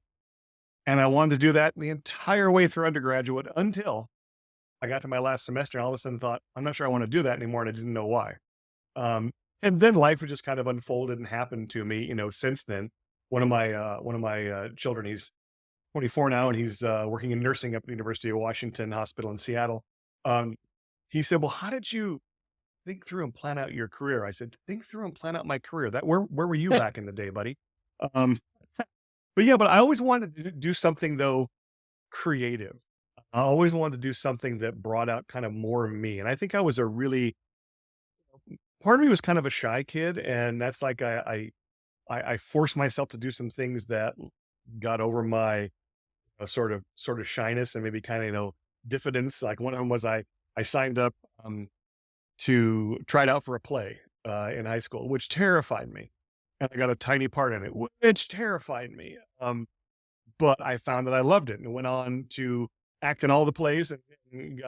S3: And I wanted to do that the entire way through undergraduate until I got to my last semester and all of a sudden thought, I'm not sure I want to do that anymore. And I didn't know why. And then life just kind of unfolded and happened to me, since then. One of my children, he's 24 now, and he's working in nursing up at the University of Washington Hospital in Seattle. Um, he said, "Well, how did you think through and plan out your career?" I said, "Think through and plan out my career. Where were you back in the day, buddy?" Um, but I always wanted to do something though creative. I always wanted to do something that brought out kind of more of me, and I think I was a really part of me was kind of a shy kid, and that's like I forced myself to do some things that got over my sort of shyness and maybe kind of diffidence. Like one of them was I signed up to try it out for a play in high school, which terrified me, and I got a tiny part in it, which terrified me. But I found that I loved it and went on to act in all the plays and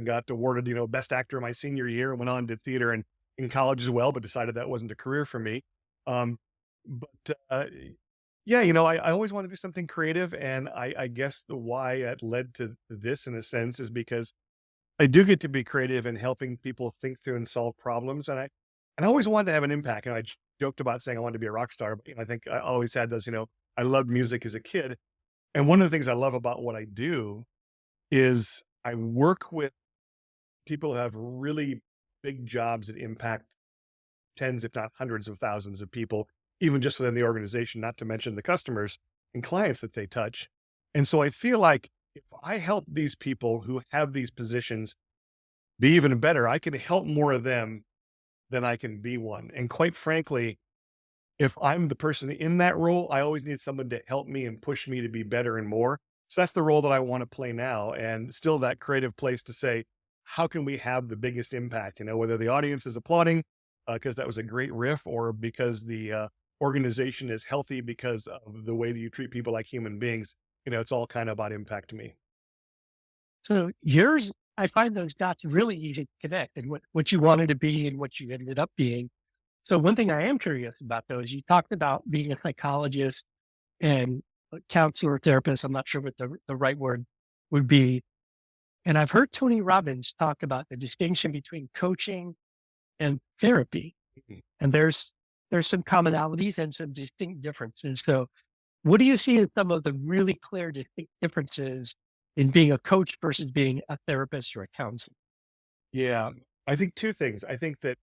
S3: got awarded best actor my senior year, and went on to theater and in college as well, but decided that wasn't a career for me. Um, but Yeah, I always want to do something creative, and I guess the why it led to this in a sense is because I do get to be creative in helping people think through and solve problems, and I always wanted to have an impact. And joked about saying I wanted to be a rock star, but I think I always had those. I loved music as a kid, and one of the things I love about what I do is I work with people who have really big jobs that impact tens, if not hundreds of thousands of people, even just within the organization, not to mention the customers and clients that they touch. And so I feel like if I help these people who have these positions be even better, I can help more of them than I can be one. And quite frankly, if I'm the person in that role, I always need someone to help me and push me to be better and more. So that's the role that I want to play now. And still that creative place to say, how can we have the biggest impact? Whether the audience is applauding because that was a great riff, or because the organization is healthy because of the way that you treat people like human beings. It's all kind of about impact to me.
S2: So I find those dots really easy to connect and what you wanted to be and what you ended up being. So one thing I am curious about though, is you talked about being a psychologist and a counselor or therapist. I'm not sure what the right word would be. And I've heard Tony Robbins talk about the distinction between coaching and therapy.
S3: Mhm.
S2: And there's some commonalities and some distinct differences. So what do you see as some of the really clear distinct differences in being a coach versus being a therapist or a counselor?
S3: Yeah, I think two things. I think that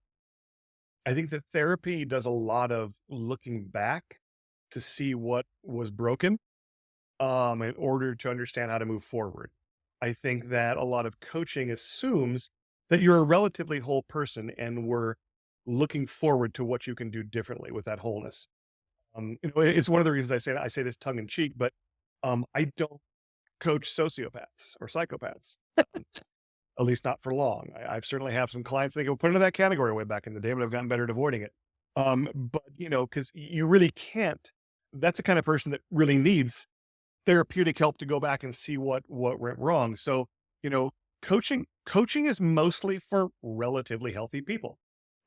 S3: therapy does a lot of looking back to see what was broken, in order to understand how to move forward. I think that a lot of coaching assumes that you're a relatively whole person and we're looking forward to what you can do differently with that wholeness. It's one of the reasons I say this tongue in cheek, but I don't coach sociopaths or psychopaths. Um, at least not for long. I've certainly have some clients that can put into that category way back in the day, but I've gotten better at avoiding it. But because you really can't. That's the kind of person that really needs therapeutic help to go back and see what went wrong. So, you know, coaching is mostly for relatively healthy people.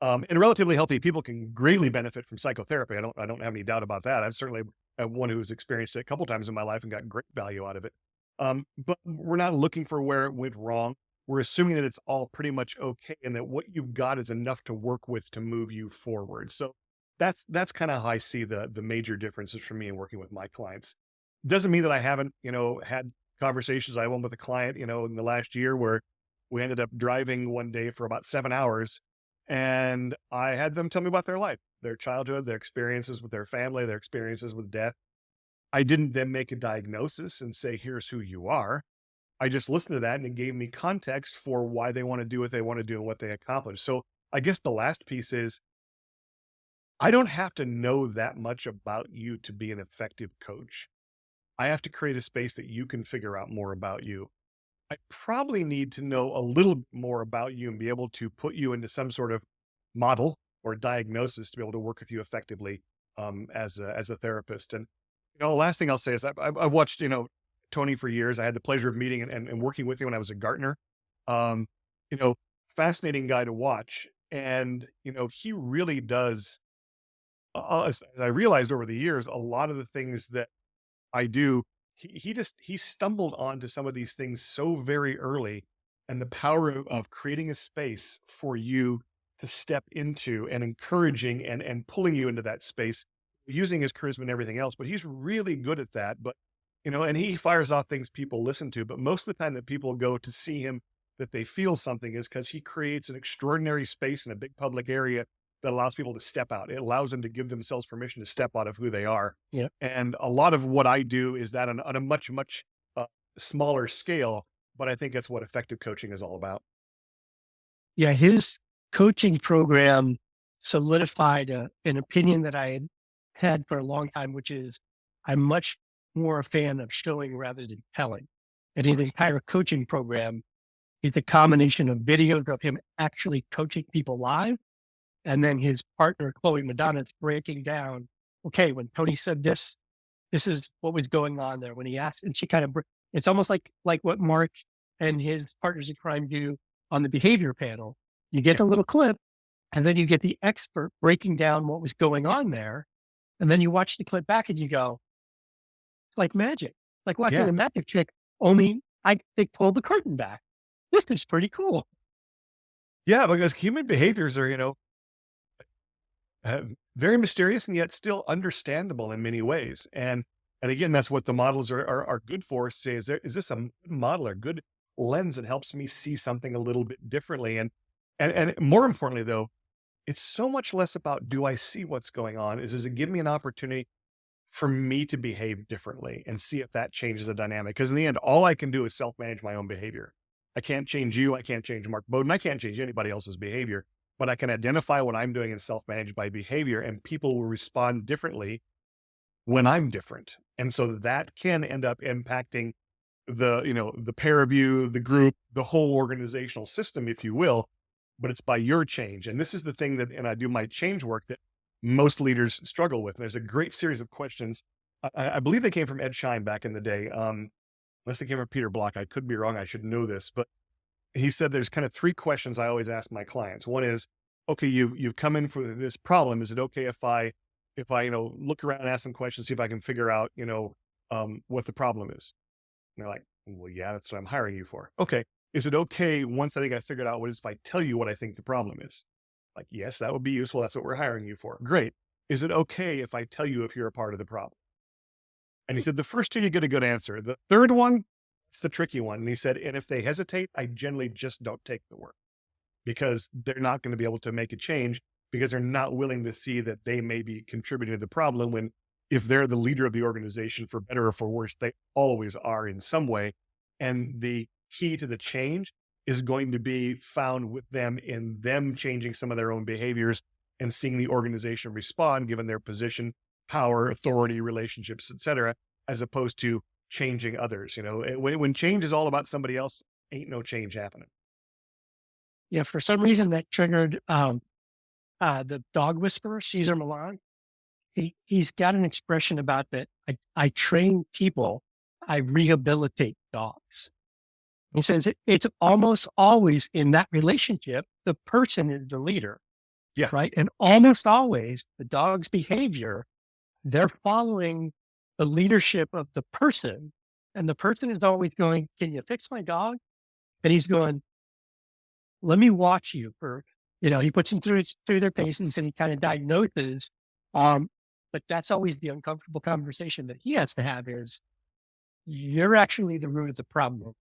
S3: And relatively healthy people can greatly benefit from psychotherapy. I don't have any doubt about that. I've certainly one who's experienced it a couple times in my life and got great value out of it. But we're not looking for where it went wrong. We're assuming that it's all pretty much okay and that what you've got is enough to work with to move you forward. So that's kind of how I see the major differences for me in working with my clients. Doesn't mean that I haven't, had conversations. I had one with a client, in the last year where we ended up driving one day for about 7 hours and I had them tell me about their life. their childhood, their experiences with their family, their experiences with death. I didn't then make a diagnosis and say, here's who you are. I just listened to that and it gave me context for why they want to do what they want to do and what they accomplish. So I guess the last piece is I don't have to know that much about you to be an effective coach. I have to create a space that you can figure out more about you. I probably need to know a little more about you and be able to put you into some sort of model or diagnosis to be able to work with you effectively as a therapist. And last thing I'll say is I've watched Tony for years. I had the pleasure of meeting and working with him when I was a Gartner. Um, you know, Fascinating guy to watch, and he really does. As I realized over the years, a lot of the things that I do, he stumbled onto some of these things so very early, and the power of creating a space for you to step into and encouraging and pulling you into that space using his charisma and everything else. But he's really good at that. But and he fires off things people listen to. But most of the time that people go to see him, that they feel something, is because he creates an extraordinary space in a big public area that allows people to step out. It allows them to give themselves permission to step out of who they are.
S2: Yeah.
S3: And a lot of what I do is that on a much, much smaller scale, but I think that's what effective coaching is all about.
S2: Yeah. His coaching program solidified an opinion that I had for a long time, which is I'm much more a fan of showing rather than telling. And his entire coaching program is a combination of videos of him actually coaching people live. And then his partner, Chloe Madonna, is breaking down, okay, when Tony said this is what was going on there. When he asked, and she kind of, it's almost like what Mark and his partners in crime do on the behavior panel. You get the little clip, and then you get the expert breaking down what was going on there. And then you watch the clip back and you go, it's like magic, like watching a magic trick, only they pulled the curtain back. This is pretty cool.
S3: Yeah, because human behaviors are, very mysterious and yet still understandable in many ways. And again, that's what the models are good for. Say, is this a model or good lens that helps me see something a little bit differently? And more importantly, though, it's so much less about, do I see what's going on? Does it give me an opportunity for me to behave differently and see if that changes the dynamic? Because in the end, all I can do is self-manage my own behavior. I can't change you. I can't change Mark Bowden. I can't change anybody else's behavior, but I can identify what I'm doing and self-manage by behavior, and people will respond differently when I'm different. And so that can end up impacting the pair of you, the group, the whole organizational system, if you will, but it's by your change. And this is the thing that, and I do my change work, that most leaders struggle with. And there's a great series of questions. I believe they came from Ed Schein back in the day. Unless they came from Peter Block. I could be wrong. I should know this, but he said there's kind of three questions I always ask my clients. One is, okay, you've come in for this problem. Is it okay if I look around and ask some questions, see if I can figure out, what the problem is? And they're like, well, yeah, that's what I'm hiring you for. Okay. Is it okay once I think I figured out what it is, if I tell you what I think the problem is? Like, yes, that would be useful. That's what we're hiring you for. Great. Is it okay if I tell you if you're a part of the problem? And he said, the first two, you get a good answer. The third one, it's the tricky one. And he said, and if they hesitate, I generally just don't take the work, because they're not going to be able to make a change, because they're not willing to see that they may be contributing to the problem, when if they're the leader of the organization, for better or for worse, they always are in some way. And the key to the change is going to be found with them, in them changing some of their own behaviors and seeing the organization respond, given their position, power, authority, relationships, etc., as opposed to changing others. When change is all about somebody else, ain't no change happening.
S2: Yeah, for some reason that triggered the dog whisperer, Cesar Millan. He's got an expression about that. I train people, I rehabilitate dogs. He says it's almost always in that relationship, the person is the leader.
S3: Yeah.
S2: Right. And almost always the dog's behavior, they're following the leadership of the person. And the person is always going, can you fix my dog? And he's going, let me watch you for, he puts them through their paces and he kind of diagnoses. But that's always the uncomfortable conversation that he has to have, is you're actually the root of the problem.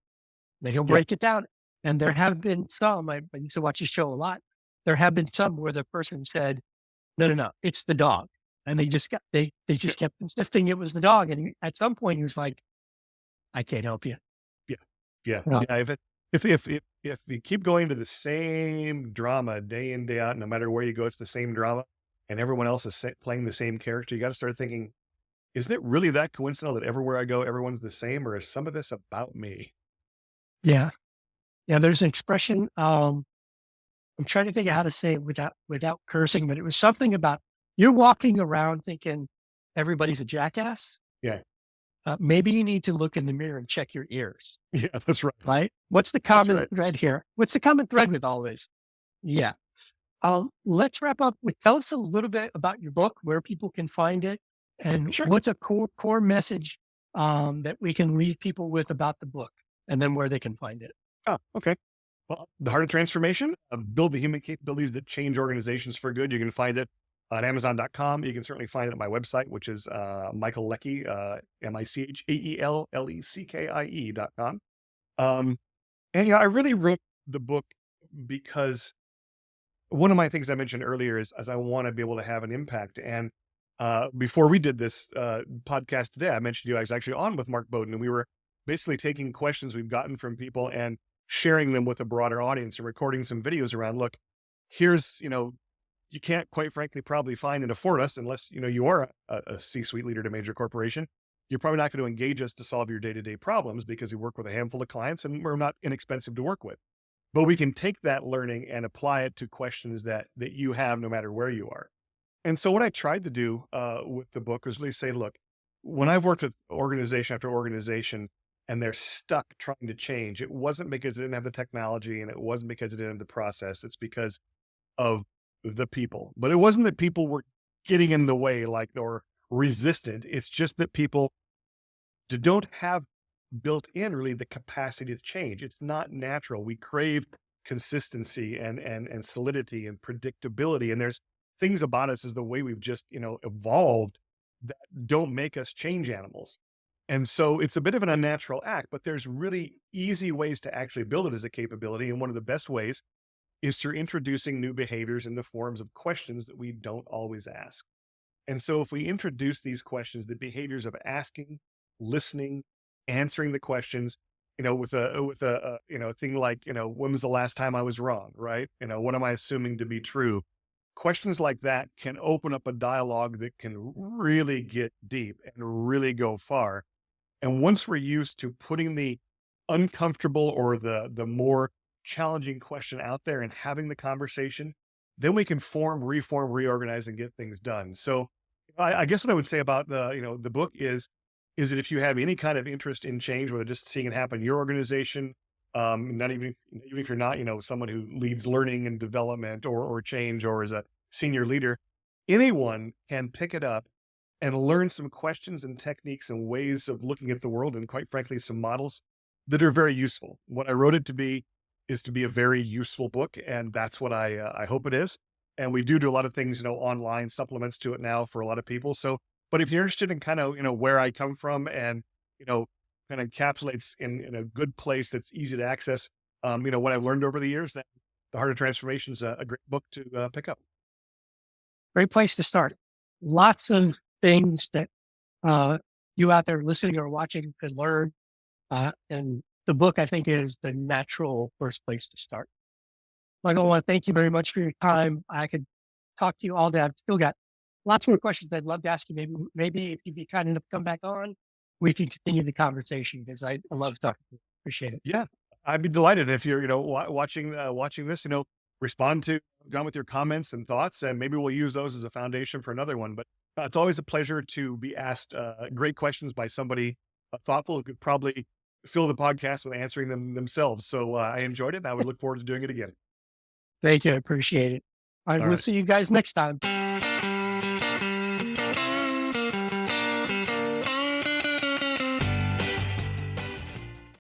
S2: Then he'll break it down. And there have been some, I used to watch his show a lot. There have been some where the person said, no, it's the dog. And they just kept insisting it was the dog. And at some point he was like, I can't help you.
S3: Yeah. Yeah.
S2: Yeah.
S3: Yeah. If you keep going to the same drama day in, day out, no matter where you go, it's the same drama and everyone else is playing the same character, you got to start thinking, is it really that coincidental that everywhere I go, everyone's the same, or is some of this about me?
S2: Yeah. Yeah. There's an expression. I'm trying to think of how to say it without cursing, but it was something about you're walking around thinking everybody's a jackass.
S3: Yeah.
S2: Maybe you need to look in the mirror and check your ears.
S3: Yeah, that's right.
S2: Right? What's the common thread here? What's the common thread with all this? Yeah. Let's wrap up with, tell us a little bit about your book, where people can find it, and what's a core message that we can leave people with about the book, and then where they can find it.
S3: Oh, okay. Well, The Heart of Transformation, build the human capabilities that change organizations for good. You can find it on Amazon.com. You can certainly find it at my website, which is Michael Leckie, MichaelLeckie.com. And I really wrote the book because one of my things I mentioned earlier is I want to be able to have an impact. And before we did this podcast today, I mentioned I was actually on with Mark Bowden, and we were basically taking questions we've gotten from people and sharing them with a broader audience and recording some videos around, look, here's, you can't quite frankly probably find and afford us unless, you are a C-suite leader at a major corporation. You're probably not going to engage us to solve your day-to-day problems because we work with a handful of clients and we're not inexpensive to work with. But we can take that learning and apply it to questions that you have no matter where you are. And so what I tried to do with the book was really say, look, when I've worked with organization after organization and they're stuck trying to change, it wasn't because it didn't have the technology and it wasn't because it didn't have the process. It's because of the people. But it wasn't that people were getting in the way or resistant. It's just that people don't have built in really the capacity to change. It's not natural. We crave consistency and solidity and predictability. And there's things about us as the way we've just, evolved that don't make us change animals. And so it's a bit of an unnatural act, but there's really easy ways to actually build it as a capability. And one of the best ways is through introducing new behaviors in the forms of questions that we don't always ask. And so if we introduce these questions, the behaviors of asking, listening, answering the questions, with a thing like, when was the last time I was wrong, right? What am I assuming to be true? Questions like that can open up a dialogue that can really get deep and really go far. And once we're used to putting the uncomfortable or the more challenging question out there and having the conversation, then we can reform, reorganize, and get things done. So I guess what I would say about the book is that if you have any kind of interest in change, whether just seeing it happen in your organization, not even if you're not, someone who leads learning and development or change or is a senior leader, anyone can pick it up and learn some questions and techniques and ways of looking at the world. And quite frankly, some models that are very useful. What I wrote it to be is to be a very useful book. And that's what I hope it is. And we do a lot of things, online supplements to it now for a lot of people. So, but if you're interested in kind of, where I come from and, kind of encapsulates in a good place that's easy to access, what I've learned over the years, that The Heart of Transformation is a great book to pick up.
S2: Great place to start. Lots of things that you out there listening or watching could learn. And the book, I think, is the natural first place to start. Michael, I want to thank you very much for your time. I could talk to you all day. I've still got lots more questions I'd love to ask you. Maybe if you'd be kind enough to come back on, we can continue the conversation because I love talking to you. Appreciate it.
S3: Yeah, I'd be delighted if you're, watching this, respond to John with your comments and thoughts, and maybe we'll use those as a foundation for another one. But it's always a pleasure to be asked great questions by somebody thoughtful who could probably fill the podcast with answering them themselves. So I enjoyed it, and I would look forward to doing it again.
S2: Thank you. I appreciate it. All right, we'll see you guys next time.